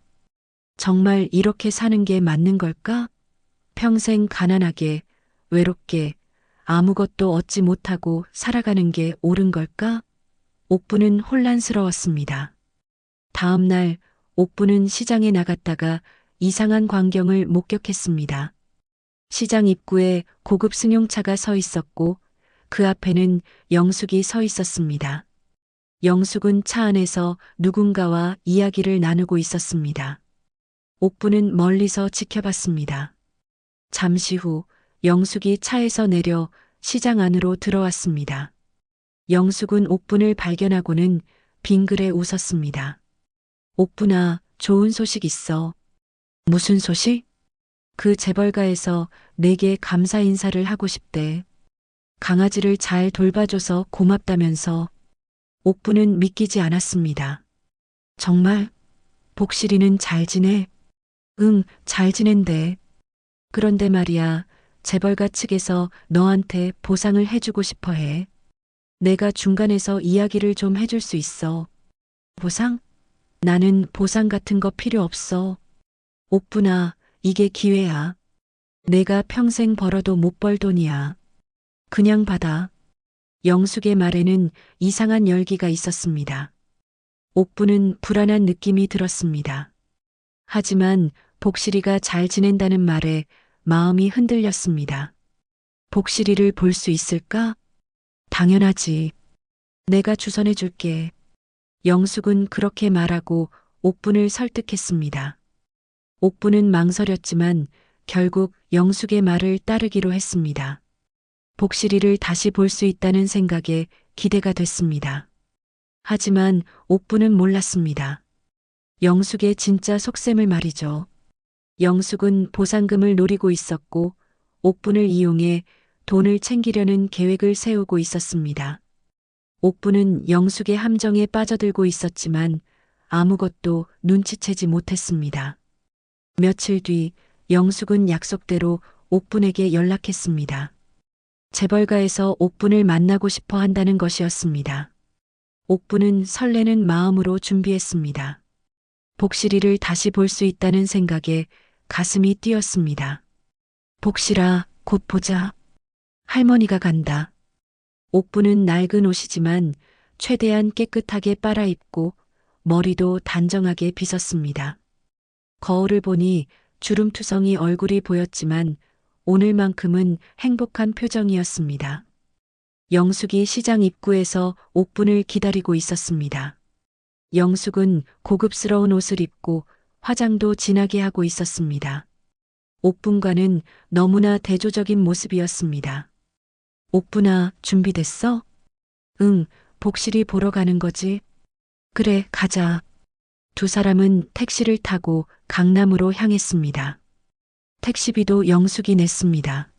C: 정말 이렇게 사는 게 맞는 걸까? 평생 가난하게, 외롭게, 아무것도 얻지 못하고 살아가는 게 옳은 걸까? 옥부는 혼란스러웠습니다. 다음 날 옥부는 시장에 나갔다가 이상한 광경을 목격했습니다. 시장 입구에 고급 승용차가 서 있었고 그 앞에는 영숙이 서 있었습니다. 영숙은 차 안에서 누군가와 이야기를 나누고 있었습니다. 옥부는 멀리서 지켜봤습니다. 잠시 후 영숙이 차에서 내려 시장 안으로 들어왔습니다. 영숙은 옥분을 발견하고는 빙그레 웃었습니다. 옥분아, 좋은 소식 있어. 무슨 소식? 그 재벌가에서 내게 감사 인사를 하고 싶대. 강아지를 잘 돌봐줘서 고맙다면서. 옥분은 믿기지 않았습니다. 정말? 복실이는 잘 지내? 응, 잘 지낸대. 그런데 말이야, 재벌가 측에서 너한테 보상을 해주고 싶어 해. 내가 중간에서 이야기를 좀 해줄 수 있어. 보상? 나는 보상 같은 거 필요 없어. 옥분아, 이게 기회야. 내가 평생 벌어도 못 벌 돈이야. 그냥 받아. 영숙의 말에는 이상한 열기가 있었습니다. 옥부는 불안한 느낌이 들었습니다. 하지만 복실이가 잘 지낸다는 말에 마음이 흔들렸습니다. 복실이를 볼 수 있을까? 당연하지. 내가 주선해 줄게. 영숙은 그렇게 말하고 옥분을 설득했습니다. 옥분은 망설였지만 결국 영숙의 말을 따르기로 했습니다. 복실이를 다시 볼 수 있다는 생각에 기대가 됐습니다. 하지만 옥분은 몰랐습니다. 영숙의 진짜 속셈을 말이죠. 영숙은 보상금을 노리고 있었고 옥분을 이용해 돈을 챙기려는 계획을 세우고 있었습니다. 옥분은 영숙의 함정에 빠져들고 있었지만 아무것도 눈치채지 못했습니다. 며칠 뒤 영숙은 약속대로 옥분에게 연락했습니다. 재벌가에서 옥분을 만나고 싶어 한다는 것이었습니다. 옥분은 설레는 마음으로 준비했습니다. 복실이를 다시 볼 수 있다는 생각에 가슴이 뛰었습니다. 복실아, 곧 보자. 할머니가 간다. 옥분은 낡은 옷이지만 최대한 깨끗하게 빨아입고 머리도 단정하게 빗었습니다. 거울을 보니 주름투성이 얼굴이 보였지만 오늘만큼은 행복한 표정이었습니다. 영숙이 시장 입구에서 옥분을 기다리고 있었습니다. 영숙은 고급스러운 옷을 입고 화장도 진하게 하고 있었습니다. 옥분과는 너무나 대조적인 모습이었습니다. 옥분아, 준비됐어? 응, 복실이 보러 가는 거지. 그래, 가자. 두 사람은 택시를 타고 강남으로 향했습니다. 택시비도 영숙이 냈습니다.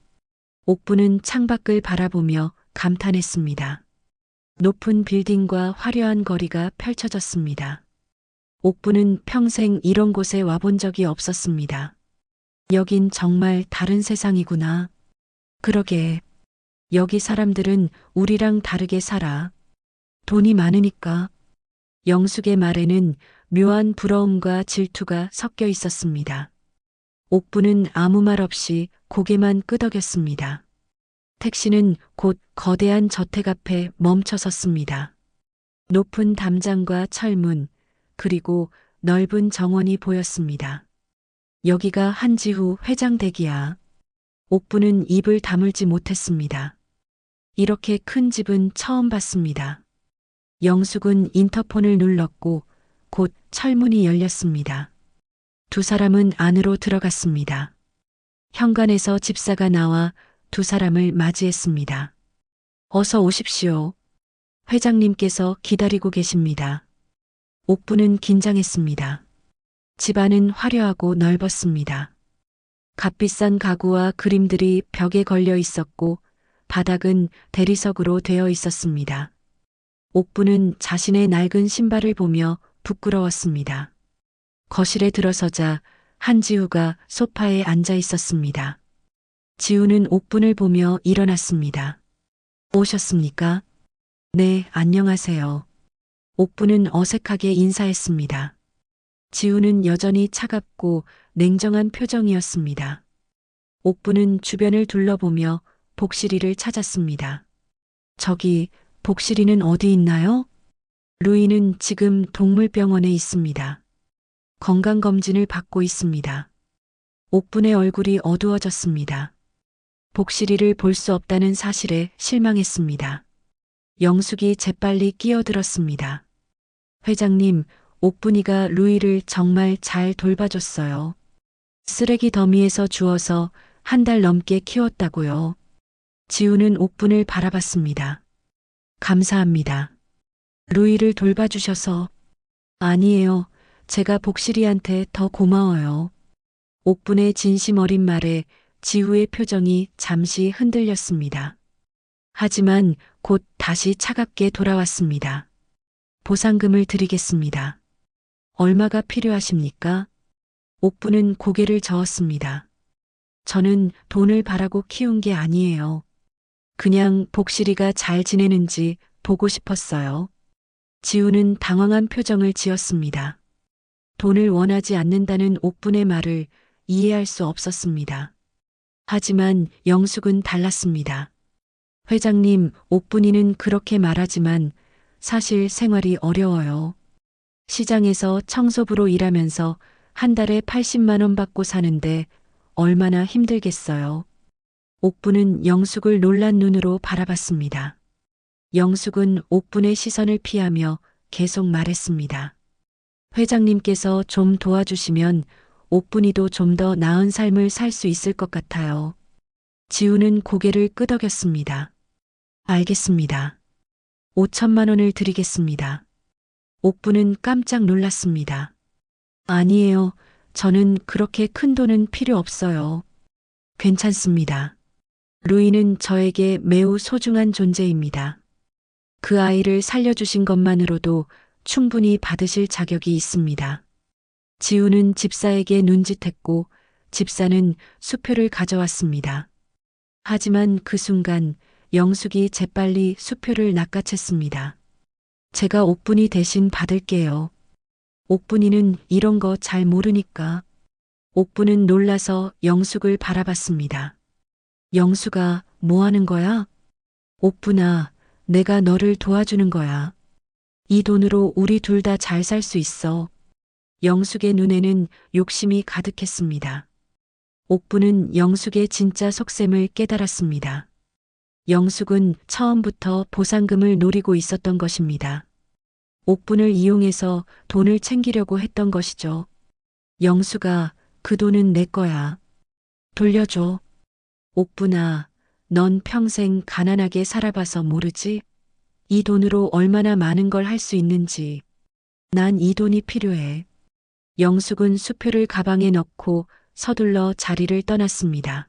C: 옥분은 창밖을 바라보며 감탄했습니다. 높은 빌딩과 화려한 거리가 펼쳐졌습니다. 옥분은 평생 이런 곳에 와본 적이 없었습니다. 여긴 정말 다른 세상이구나. 그러게. 여기 사람들은 우리랑 다르게 살아. 돈이 많으니까. 영숙의 말에는 묘한 부러움과 질투가 섞여 있었습니다. 옥분은 아무 말 없이 고개만 끄덕였습니다. 택시는 곧 거대한 저택 앞에 멈춰 섰습니다. 높은 담장과 철문, 그리고 넓은 정원이 보였습니다. 여기가 한지후 회장댁이야. 옥분은 입을 다물지 못했습니다. 이렇게 큰 집은 처음 봤습니다. 영숙은 인터폰을 눌렀고 곧 철문이 열렸습니다. 두 사람은 안으로 들어갔습니다. 현관에서 집사가 나와 두 사람을 맞이했습니다. 어서 오십시오. 회장님께서 기다리고 계십니다. 옥분은 긴장했습니다. 집안은 화려하고 넓었습니다. 값비싼 가구와 그림들이 벽에 걸려 있었고 바닥은 대리석으로 되어 있었습니다. 옥분은 자신의 낡은 신발을 보며 부끄러웠습니다. 거실에 들어서자 한지우가 소파에 앉아 있었습니다. 지우는 옥분을 보며 일어났습니다. 오셨습니까? 네, 안녕하세요. 옥분은 어색하게 인사했습니다. 지우는 여전히 차갑고 냉정한 표정이었습니다. 옥분은 주변을 둘러보며 복실이를 찾았습니다. 저기, 복실이는 어디 있나요? 루이는 지금 동물병원에 있습니다. 건강검진을 받고 있습니다. 옥분의 얼굴이 어두워졌습니다. 복실이를 볼 수 없다는 사실에 실망했습니다. 영숙이 재빨리 끼어들었습니다. 회장님, 옥분이가 루이를 정말 잘 돌봐줬어요. 쓰레기 더미에서 주워서 한 달 넘게 키웠다고요. 지우는 옥분을 바라봤습니다. 감사합니다. 루이를 돌봐주셔서. 아니에요. 제가 복실이한테 더 고마워요. 옥분의 진심 어린 말에 지우의 표정이 잠시 흔들렸습니다. 하지만 곧 다시 차갑게 돌아왔습니다. 보상금을 드리겠습니다. 얼마가 필요하십니까? 옥분은 고개를 저었습니다. 저는 돈을 바라고 키운 게 아니에요. 그냥 복실이가 잘 지내는지 보고 싶었어요. 지우는 당황한 표정을 지었습니다. 돈을 원하지 않는다는 옥분의 말을 이해할 수 없었습니다. 하지만 영숙은 달랐습니다. 회장님, 옥분이는 그렇게 말하지만 사실 생활이 어려워요. 시장에서 청소부로 일하면서 한 달에 80만 원 받고 사는데 얼마나 힘들겠어요. 옥분은 영숙을 놀란 눈으로 바라봤습니다. 영숙은 옥분의 시선을 피하며 계속 말했습니다. 회장님께서 좀 도와주시면 옥분이도 좀 더 나은 삶을 살 수 있을 것 같아요. 지우는 고개를 끄덕였습니다. 알겠습니다. 5천만 원을 드리겠습니다. 옥분은 깜짝 놀랐습니다. 아니에요. 저는 그렇게 큰 돈은 필요 없어요. 괜찮습니다. 루이는 저에게 매우 소중한 존재입니다. 그 아이를 살려주신 것만으로도 충분히 받으실 자격이 있습니다. 지우는 집사에게 눈짓했고 집사는 수표를 가져왔습니다. 하지만 그 순간 영숙이 재빨리 수표를 낚아챘습니다. 제가 옥분이 대신 받을게요. 옥분이는 이런 거 잘 모르니까. 옥분은 놀라서 영숙을 바라봤습니다. 영숙아, 뭐 하는 거야? 옥분아, 내가 너를 도와주는 거야. 이 돈으로 우리 둘 다 잘 살 수 있어. 영숙의 눈에는 욕심이 가득했습니다. 옥분은 영숙의 진짜 속셈을 깨달았습니다. 영숙은 처음부터 보상금을 노리고 있었던 것입니다. 옥분을 이용해서 돈을 챙기려고 했던 것이죠. 영숙아, 그 돈은 내 거야. 돌려줘. 옥분아, 넌 평생 가난하게 살아봐서 모르지? 이 돈으로 얼마나 많은 걸 할 수 있는지. 난 이 돈이 필요해. 영숙은 수표를 가방에 넣고 서둘러 자리를 떠났습니다.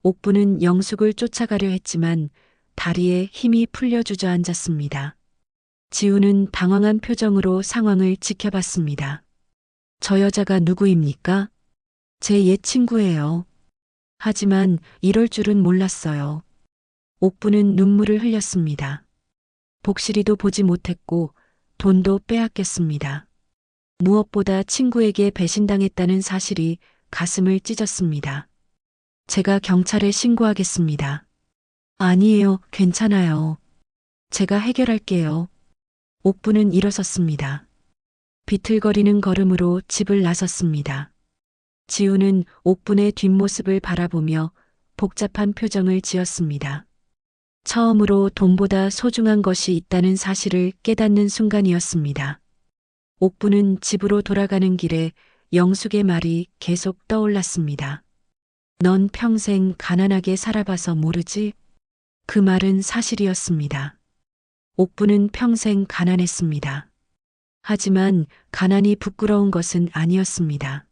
C: 옥분은 영숙을 쫓아가려 했지만 다리에 힘이 풀려 주저앉았습니다. 지우는 당황한 표정으로 상황을 지켜봤습니다. 저 여자가 누구입니까? 제 옛 친구예요. 하지만 이럴 줄은 몰랐어요. 옥분은 눈물을 흘렸습니다. 복실이도 보지 못했고 돈도 빼앗겼습니다. 무엇보다 친구에게 배신당했다는 사실이 가슴을 찢었습니다. 제가 경찰에 신고하겠습니다. 아니에요, 괜찮아요. 제가 해결할게요. 옥분은 일어섰습니다. 비틀거리는 걸음으로 집을 나섰습니다. 지우는 옥분의 뒷모습을 바라보며 복잡한 표정을 지었습니다. 처음으로 돈보다 소중한 것이 있다는 사실을 깨닫는 순간이었습니다. 옥분은 집으로 돌아가는 길에 영숙의 말이 계속 떠올랐습니다. 넌 평생 가난하게 살아봐서 모르지? 그 말은 사실이었습니다. 옥분은 평생 가난했습니다. 하지만 가난이 부끄러운 것은 아니었습니다.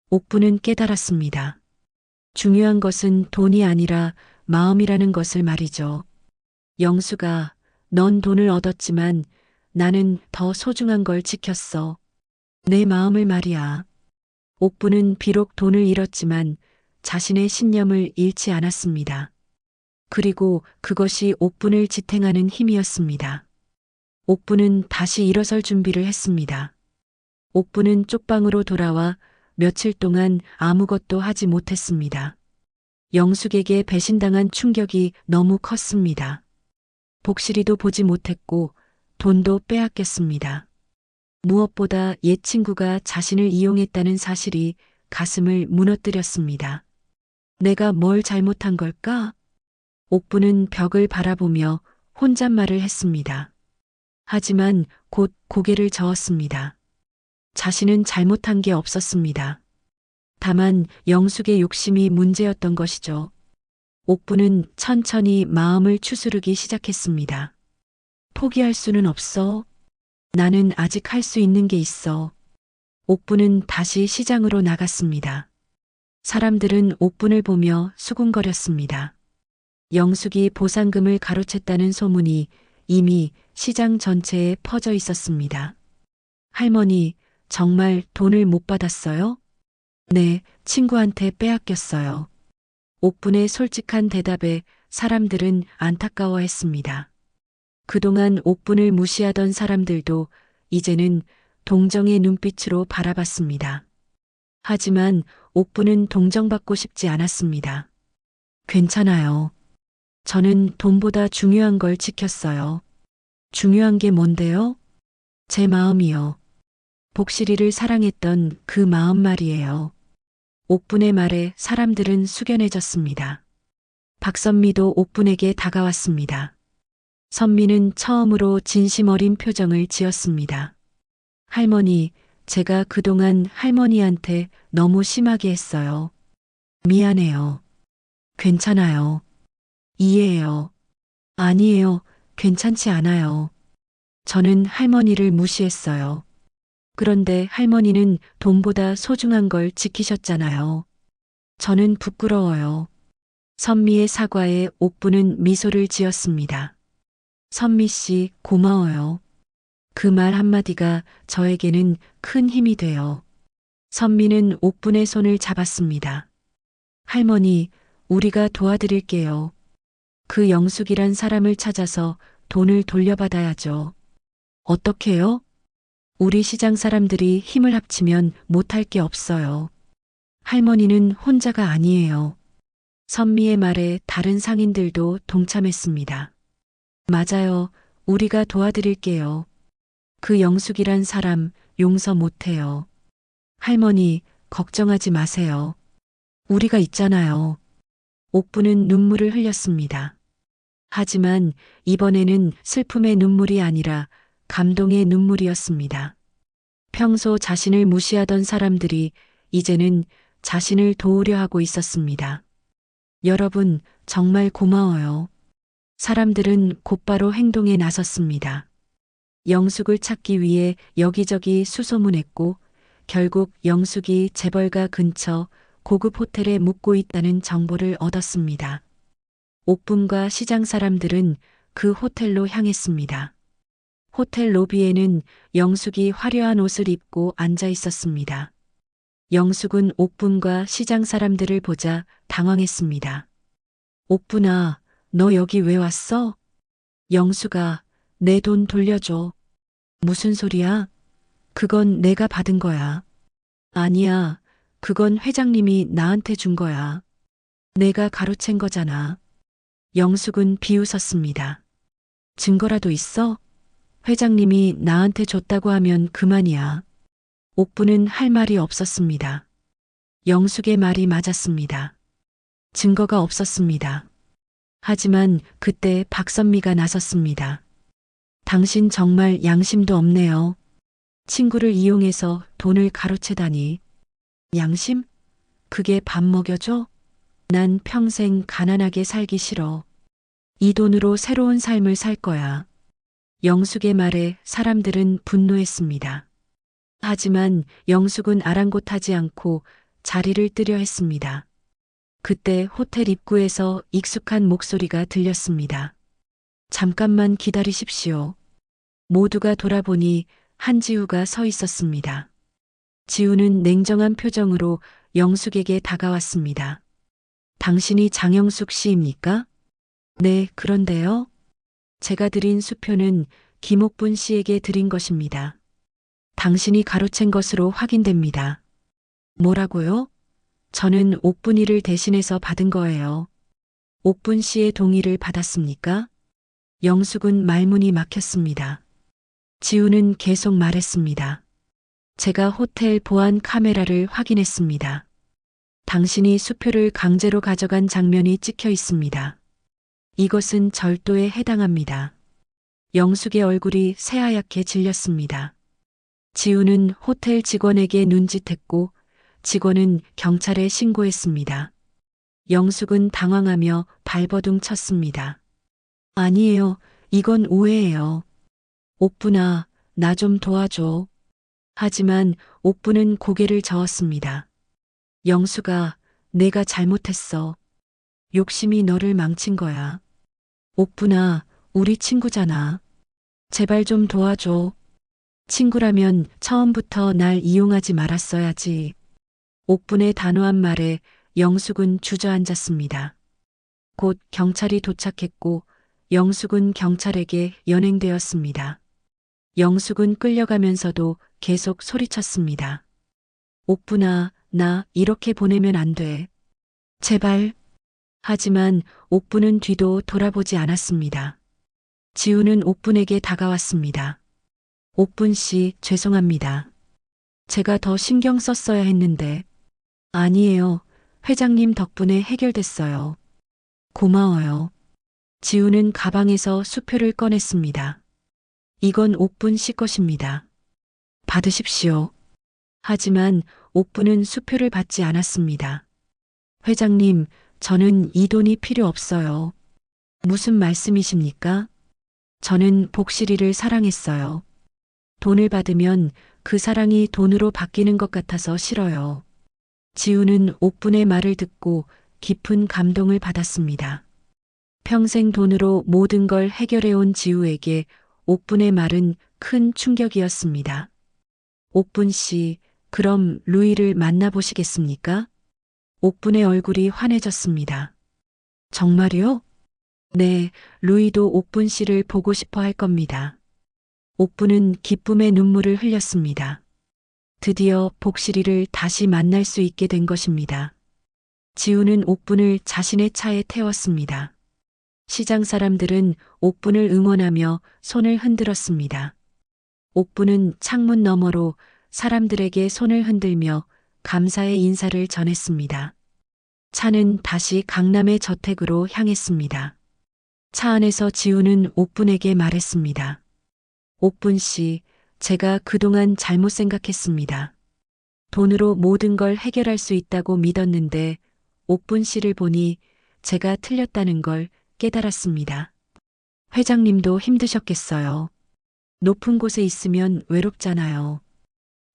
C: 옥분은 깨달았습니다. 중요한 것은 돈이 아니라 마음이라는 것을 말이죠. 영숙아, 넌 돈을 얻었지만 나는 더 소중한 걸 지켰어. 내 마음을 말이야. 옥분은 비록 돈을 잃었지만 자신의 신념을 잃지 않았습니다. 그리고 그것이 옥분을 지탱하는 힘이었습니다. 옥분은 다시 일어설 준비를 했습니다. 옥분은 쪽방으로 돌아와 며칠 동안 아무것도 하지 못했습니다. 영숙에게 배신당한 충격이 너무 컸습니다. 복실이도 보지 못했고 돈도 빼앗겼습니다. 무엇보다 옛 친구가 자신을 이용했다는 사실이 가슴을 무너뜨렸습니다. 내가 뭘 잘못한 걸까? 옥부는 벽을 바라보며 혼잣말을 했습니다. 하지만 곧 고개를 저었습니다. 자신은 잘못한 게 없었습니다. 다만 영숙의 욕심이 문제였던 것이죠. 옥부는 천천히 마음을 추스르기 시작했습니다. 포기할 수는 없어. 나는 아직 할 수 있는 게 있어. 옥부는 다시 시장으로 나갔습니다. 사람들은 옥분을 보며 수군거렸습니다. 영숙이 보상금을 가로챘다는 소문이 이미 시장 전체에 퍼져 있었습니다. 할머니, 정말 돈을 못 받았어요? 네, 친구한테 빼앗겼어요. 옥분의 솔직한 대답에 사람들은 안타까워했습니다. 그동안 옥분을 무시하던 사람들도 이제는 동정의 눈빛으로 바라봤습니다. 하지만 옥분은 동정받고 싶지 않았습니다. 괜찮아요. 저는 돈보다 중요한 걸 지켰어요. 중요한 게 뭔데요? 제 마음이요. 복실이를 사랑했던 그 마음 말이에요. 옥분의 말에 사람들은 숙연해졌습니다. 박선미도 옥분에게 다가왔습니다. 선미는 처음으로 진심 어린 표정을 지었습니다. 할머니, 제가 그동안 할머니한테 너무 심하게 했어요. 미안해요. 괜찮아요. 이해해요. 아니에요. 괜찮지 않아요. 저는 할머니를 무시했어요. 그런데 할머니는 돈보다 소중한 걸 지키셨잖아요. 저는 부끄러워요. 선미의 사과에 옥부는 미소를 지었습니다. 선미 씨, 고마워요. 그 말 한마디가 저에게는 큰 힘이 돼요. 선미는 옥분의 손을 잡았습니다. 할머니, 우리가 도와드릴게요. 그 영숙이란 사람을 찾아서 돈을 돌려받아야죠. 어떻게요? 우리 시장 사람들이 힘을 합치면 못할 게 없어요. 할머니는 혼자가 아니에요. 선미의 말에 다른 상인들도 동참했습니다. 맞아요. 우리가 도와드릴게요. 그 영숙이란 사람 용서 못해요. 할머니, 걱정하지 마세요. 우리가 있잖아요. 옥부는 눈물을 흘렸습니다. 하지만 이번에는 슬픔의 눈물이 아니라 감동의 눈물이었습니다. 평소 자신을 무시하던 사람들이 이제는 자신을 도우려 하고 있었습니다. 여러분, 정말 고마워요. 사람들은 곧바로 행동에 나섰습니다. 영숙을 찾기 위해 여기저기 수소문했고 결국 영숙이 재벌가 근처 고급 호텔에 묵고 있다는 정보를 얻었습니다. 옥분과 시장 사람들은 그 호텔로 향했습니다. 호텔 로비에는 영숙이 화려한 옷을 입고 앉아 있었습니다. 영숙은 옥분과 시장 사람들을 보자 당황했습니다. 옥분아, 너 여기 왜 왔어? 영숙아, 내 돈 돌려줘. 무슨 소리야? 그건 내가 받은 거야. 아니야, 그건 회장님이 나한테 준 거야. 내가 가로챈 거잖아. 영숙은 비웃었습니다. 증거라도 있어? 회장님이 나한테 줬다고 하면 그만이야. 옥부는 할 말이 없었습니다. 영숙의 말이 맞았습니다. 증거가 없었습니다. 하지만 그때 박선미가 나섰습니다. 당신 정말 양심도 없네요. 친구를 이용해서 돈을 가로채다니. 양심? 그게 밥 먹여줘? 난 평생 가난하게 살기 싫어. 이 돈으로 새로운 삶을 살 거야. 영숙의 말에 사람들은 분노했습니다. 하지만 영숙은 아랑곳하지 않고 자리를 뜨려 했습니다. 그때 호텔 입구에서 익숙한 목소리가 들렸습니다. 잠깐만 기다리십시오. 모두가 돌아보니 한지우가 서 있었습니다. 지우는 냉정한 표정으로 영숙에게 다가왔습니다. 당신이 장영숙 씨입니까? 네, 그런데요. 제가 드린 수표는 김옥분 씨에게 드린 것입니다. 당신이 가로챈 것으로 확인됩니다. 뭐라고요? 저는 옥분이를 대신해서 받은 거예요. 옥분 씨의 동의를 받았습니까? 영숙은 말문이 막혔습니다. 지우는 계속 말했습니다. 제가 호텔 보안 카메라를 확인했습니다. 당신이 수표를 강제로 가져간 장면이 찍혀 있습니다. 이것은 절도에 해당합니다. 영숙의 얼굴이 새하얗게 질렸습니다. 지우는 호텔 직원에게 눈짓했고 직원은 경찰에 신고했습니다. 영숙은 당황하며 발버둥 쳤습니다. 아니에요. 이건 오해예요. 옥분아, 나 좀 도와줘. 하지만 옥분은 고개를 저었습니다. 영숙아, 내가 잘못했어. 욕심이 너를 망친 거야. 옥분아, 우리 친구잖아. 제발 좀 도와줘. 친구라면 처음부터 날 이용하지 말았어야지. 옥분의 단호한 말에 영숙은 주저앉았습니다. 곧 경찰이 도착했고 영숙은 경찰에게 연행되었습니다. 영숙은 끌려가면서도 계속 소리쳤습니다. 옥분아, 나 이렇게 보내면 안 돼. 제발. 하지만 옥분은 뒤도 돌아보지 않았습니다. 지우는 옥분에게 다가왔습니다. 옥분 씨, 죄송합니다. 제가 더 신경 썼어야 했는데. 아니에요. 회장님 덕분에 해결됐어요. 고마워요. 지우는 가방에서 수표를 꺼냈습니다. 이건 옥분 씨 것입니다. 받으십시오. 하지만 옥분은 수표를 받지 않았습니다. 회장님, 저는 이 돈이 필요 없어요. 무슨 말씀이십니까? 저는 복실이를 사랑했어요. 돈을 받으면 그 사랑이 돈으로 바뀌는 것 같아서 싫어요. 지우는 옥분의 말을 듣고 깊은 감동을 받았습니다. 평생 돈으로 모든 걸 해결해온 지우에게 옥분의 말은 큰 충격이었습니다. 옥분 씨, 그럼 루이를 만나보시겠습니까? 옥분의 얼굴이 환해졌습니다. 정말요? 네, 루이도 옥분 씨를 보고 싶어 할 겁니다. 옥분은 기쁨의 눈물을 흘렸습니다. 드디어 복실이를 다시 만날 수 있게 된 것입니다. 지우는 옥분을 자신의 차에 태웠습니다. 시장 사람들은 옥분을 응원하며 손을 흔들었습니다. 옥분은 창문 너머로 사람들에게 손을 흔들며 감사의 인사를 전했습니다. 차는 다시 강남의 저택으로 향했습니다. 차 안에서 지우는 옥분에게 말했습니다. 옥분 씨, 제가 그동안 잘못 생각했습니다. 돈으로 모든 걸 해결할 수 있다고 믿었는데 옥분 씨를 보니 제가 틀렸다는 걸 깨달았습니다. 회장님도 힘드셨겠어요. 높은 곳에 있으면 외롭잖아요.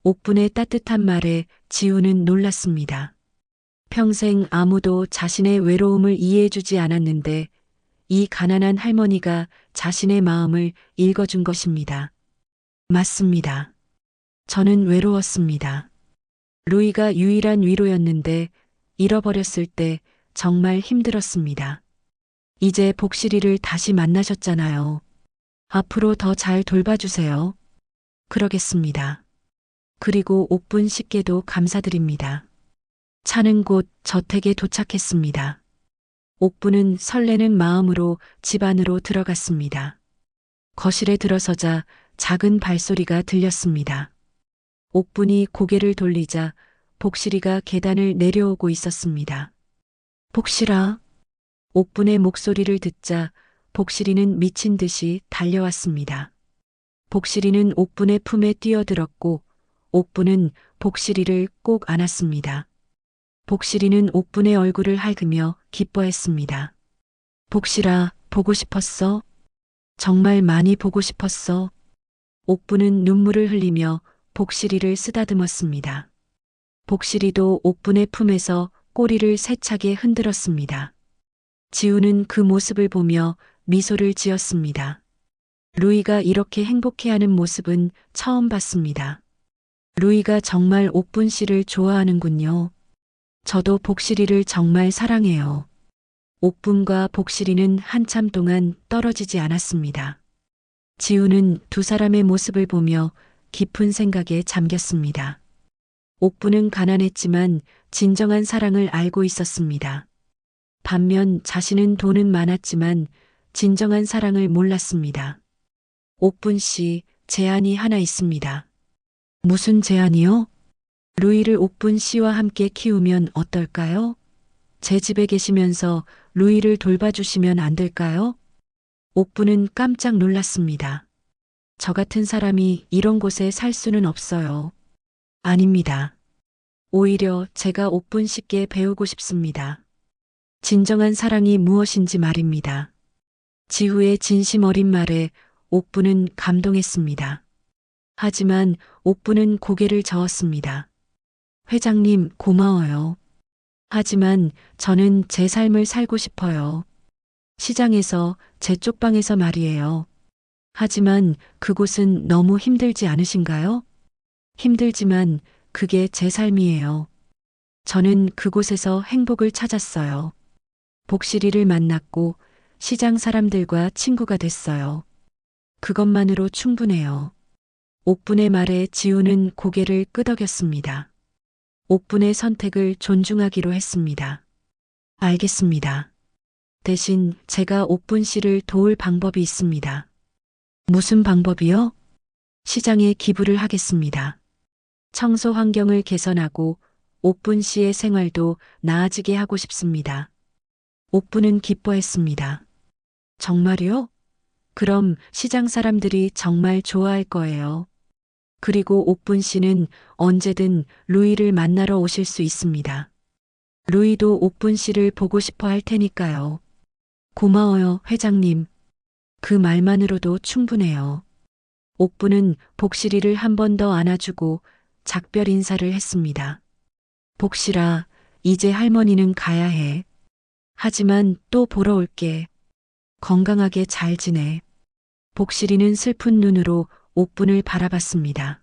C: 옥분의 따뜻한 말에 지우는 놀랐습니다. 평생 아무도 자신의 외로움을 이해해주지 않았는데 이 가난한 할머니가 자신의 마음을 읽어준 것입니다. 맞습니다. 저는 외로웠습니다. 루이가 유일한 위로였는데 잃어버렸을 때 정말 힘들었습니다. 이제 복실이를 다시 만나셨잖아요. 앞으로 더 잘 돌봐주세요. 그러겠습니다. 그리고 옥분 씨께도 감사드립니다. 차는 곧 저택에 도착했습니다. 옥분은 설레는 마음으로 집 안으로 들어갔습니다. 거실에 들어서자 작은 발소리가 들렸습니다. 옥분이 고개를 돌리자 복실이가 계단을 내려오고 있었습니다. 복실아. 옥분의 목소리를 듣자 복실이는 미친 듯이 달려왔습니다. 복실이는 옥분의 품에 뛰어들었고 옥분은 복실이를 꼭 안았습니다. 복실이는 옥분의 얼굴을 핥으며 기뻐했습니다. 복실아, 보고 싶었어? 정말 많이 보고 싶었어. 옥분은 눈물을 흘리며 복실이를 쓰다듬었습니다. 복실이도 옥분의 품에서 꼬리를 세차게 흔들었습니다. 지우는 그 모습을 보며 미소를 지었습니다. 루이가 이렇게 행복해하는 모습은 처음 봤습니다. 루이가 정말 옥분 씨를 좋아하는군요. 저도 복실이를 정말 사랑해요. 옥분과 복실이는 한참 동안 떨어지지 않았습니다. 지우는 두 사람의 모습을 보며 깊은 생각에 잠겼습니다. 옥분은 가난했지만 진정한 사랑을 알고 있었습니다. 반면 자신은 돈은 많았지만 진정한 사랑을 몰랐습니다. 옥분 씨, 제안이 하나 있습니다. 무슨 제안이요? 루이를 옥분 씨와 함께 키우면 어떨까요? 제 집에 계시면서 루이를 돌봐주시면 안 될까요? 옥분은 깜짝 놀랐습니다. 저 같은 사람이 이런 곳에 살 수는 없어요. 아닙니다. 오히려 제가 옥분 씨께 배우고 싶습니다. 진정한 사랑이 무엇인지 말입니다. 지후의 진심 어린 말에 옥분은 감동했습니다. 하지만 옥분은 고개를 저었습니다. 회장님, 고마워요. 하지만 저는 제 삶을 살고 싶어요. 시장에서 제 쪽방에서 말이에요. 하지만 그곳은 너무 힘들지 않으신가요? 힘들지만 그게 제 삶이에요. 저는 그곳에서 행복을 찾았어요. 복실이를 만났고 시장 사람들과 친구가 됐어요. 그것만으로 충분해요. 옥분의 말에 지우는 고개를 끄덕였습니다. 옥분의 선택을 존중하기로 했습니다. 알겠습니다. 대신 제가 옥분 씨를 도울 방법이 있습니다. 무슨 방법이요? 시장에 기부를 하겠습니다. 청소 환경을 개선하고 옥분 씨의 생활도 나아지게 하고 싶습니다. 옥분은 기뻐했습니다. 정말요? 그럼 시장 사람들이 정말 좋아할 거예요. 그리고 옥분 씨는 언제든 루이를 만나러 오실 수 있습니다. 루이도 옥분 씨를 보고 싶어 할 테니까요. 고마워요, 회장님. 그 말만으로도 충분해요. 옥분은 복실이를 한 번 더 안아주고 작별 인사를 했습니다. 복실아, 이제 할머니는 가야 해. 하지만 또 보러 올게. 건강하게 잘 지내. 복실이는 슬픈 눈으로 옥분을 바라봤습니다.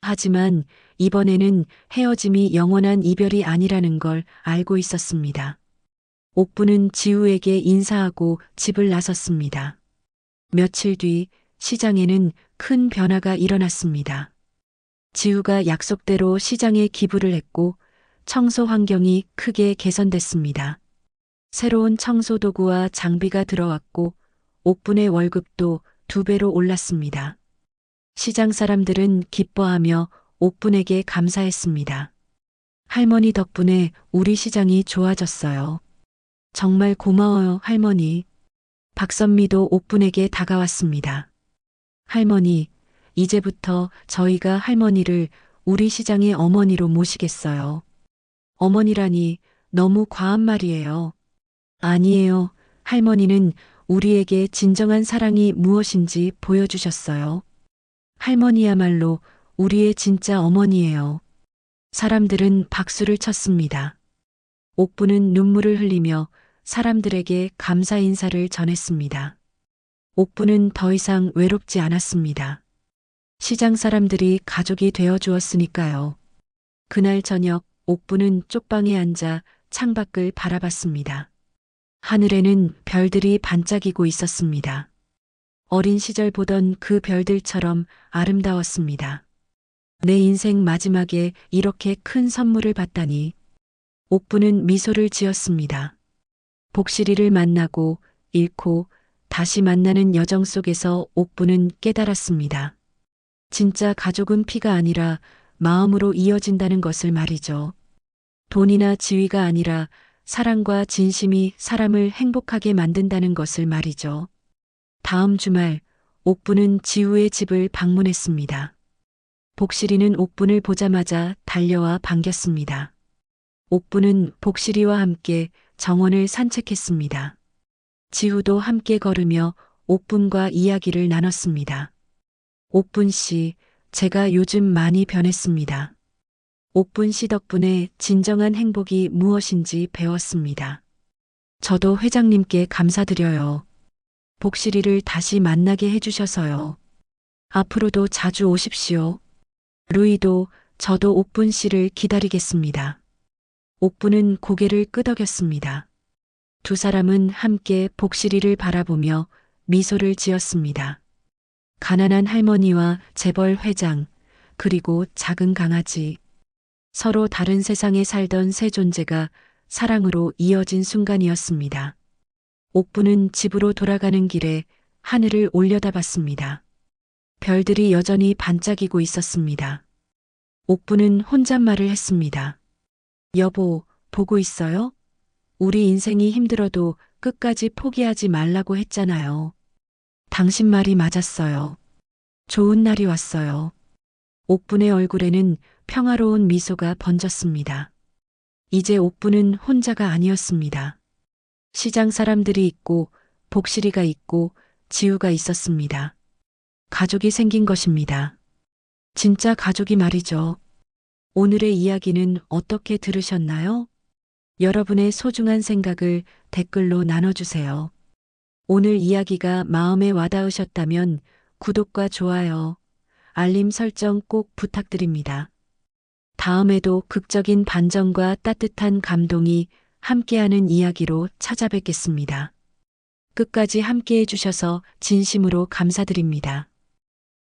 C: 하지만 이번에는 헤어짐이 영원한 이별이 아니라는 걸 알고 있었습니다. 옥분은 지우에게 인사하고 집을 나섰습니다. 며칠 뒤 시장에는 큰 변화가 일어났습니다. 지우가 약속대로 시장에 기부를 했고 청소 환경이 크게 개선됐습니다. 새로운 청소 도구와 장비가 들어왔고 옥분의 월급도 2배로 올랐습니다. 시장 사람들은 기뻐하며 옥분에게 감사했습니다. 할머니 덕분에 우리 시장이 좋아졌어요. 정말 고마워요, 할머니. 박선미도 옥분에게 다가왔습니다. 할머니, 이제부터 저희가 할머니를 우리 시장의 어머니로 모시겠어요. 어머니라니 너무 과한 말이에요. 아니에요. 할머니는 우리에게 진정한 사랑이 무엇인지 보여주셨어요. 할머니야말로 우리의 진짜 어머니예요. 사람들은 박수를 쳤습니다. 옥분은 눈물을 흘리며 사람들에게 감사 인사를 전했습니다. 옥분은 더 이상 외롭지 않았습니다. 시장 사람들이 가족이 되어 주었으니까요. 그날 저녁 옥분은 쪽방에 앉아 창밖을 바라봤습니다. 하늘에는 별들이 반짝이고 있었습니다. 어린 시절 보던 그 별들처럼 아름다웠습니다. 내 인생 마지막에 이렇게 큰 선물을 받다니. 옥분은 미소를 지었습니다. 복실이를 만나고 잃고 다시 만나는 여정 속에서 옥분은 깨달았습니다. 진짜 가족은 피가 아니라 마음으로 이어진다는 것을 말이죠. 돈이나 지위가 아니라 사랑과 진심이 사람을 행복하게 만든다는 것을 말이죠. 다음 주말 옥분은 지우의 집을 방문했습니다. 복실이는 옥분을 보자마자 달려와 반겼습니다. 옥분은 복실이와 함께 정원을 산책했습니다. 지우도 함께 걸으며 옥분과 이야기를 나눴습니다. 옥분 씨, 제가 요즘 많이 변했습니다. 옥분 씨 덕분에 진정한 행복이 무엇인지 배웠습니다. 저도 회장님께 감사드려요. 복실이를 다시 만나게 해주셔서요. 앞으로도 자주 오십시오. 루이도 저도 옥분 씨를 기다리겠습니다. 옥분은 고개를 끄덕였습니다. 두 사람은 함께 복실이를 바라보며 미소를 지었습니다. 가난한 할머니와 재벌 회장, 그리고 작은 강아지. 서로 다른 세상에 살던 세 존재가 사랑으로 이어진 순간이었습니다. 옥분은 집으로 돌아가는 길에 하늘을 올려다봤습니다. 별들이 여전히 반짝이고 있었습니다. 옥부는 혼잣말을 했습니다. 여보, 보고 있어요? 우리 인생이 힘들어도 끝까지 포기하지 말라고 했잖아요. 당신 말이 맞았어요. 좋은 날이 왔어요. 옥분의 얼굴에는 평화로운 미소가 번졌습니다. 이제 옥분은 혼자가 아니었습니다. 시장 사람들이 있고 복실이가 있고 지우가 있었습니다. 가족이 생긴 것입니다. 진짜 가족이 말이죠. 오늘의 이야기는 어떻게 들으셨나요? 여러분의 소중한 생각을 댓글로 나눠주세요. 오늘 이야기가 마음에 와닿으셨다면 구독과 좋아요, 알림 설정 꼭 부탁드립니다. 다음에도 극적인 반전과 따뜻한 감동이 함께하는 이야기로 찾아뵙겠습니다. 끝까지 함께해 주셔서 진심으로 감사드립니다.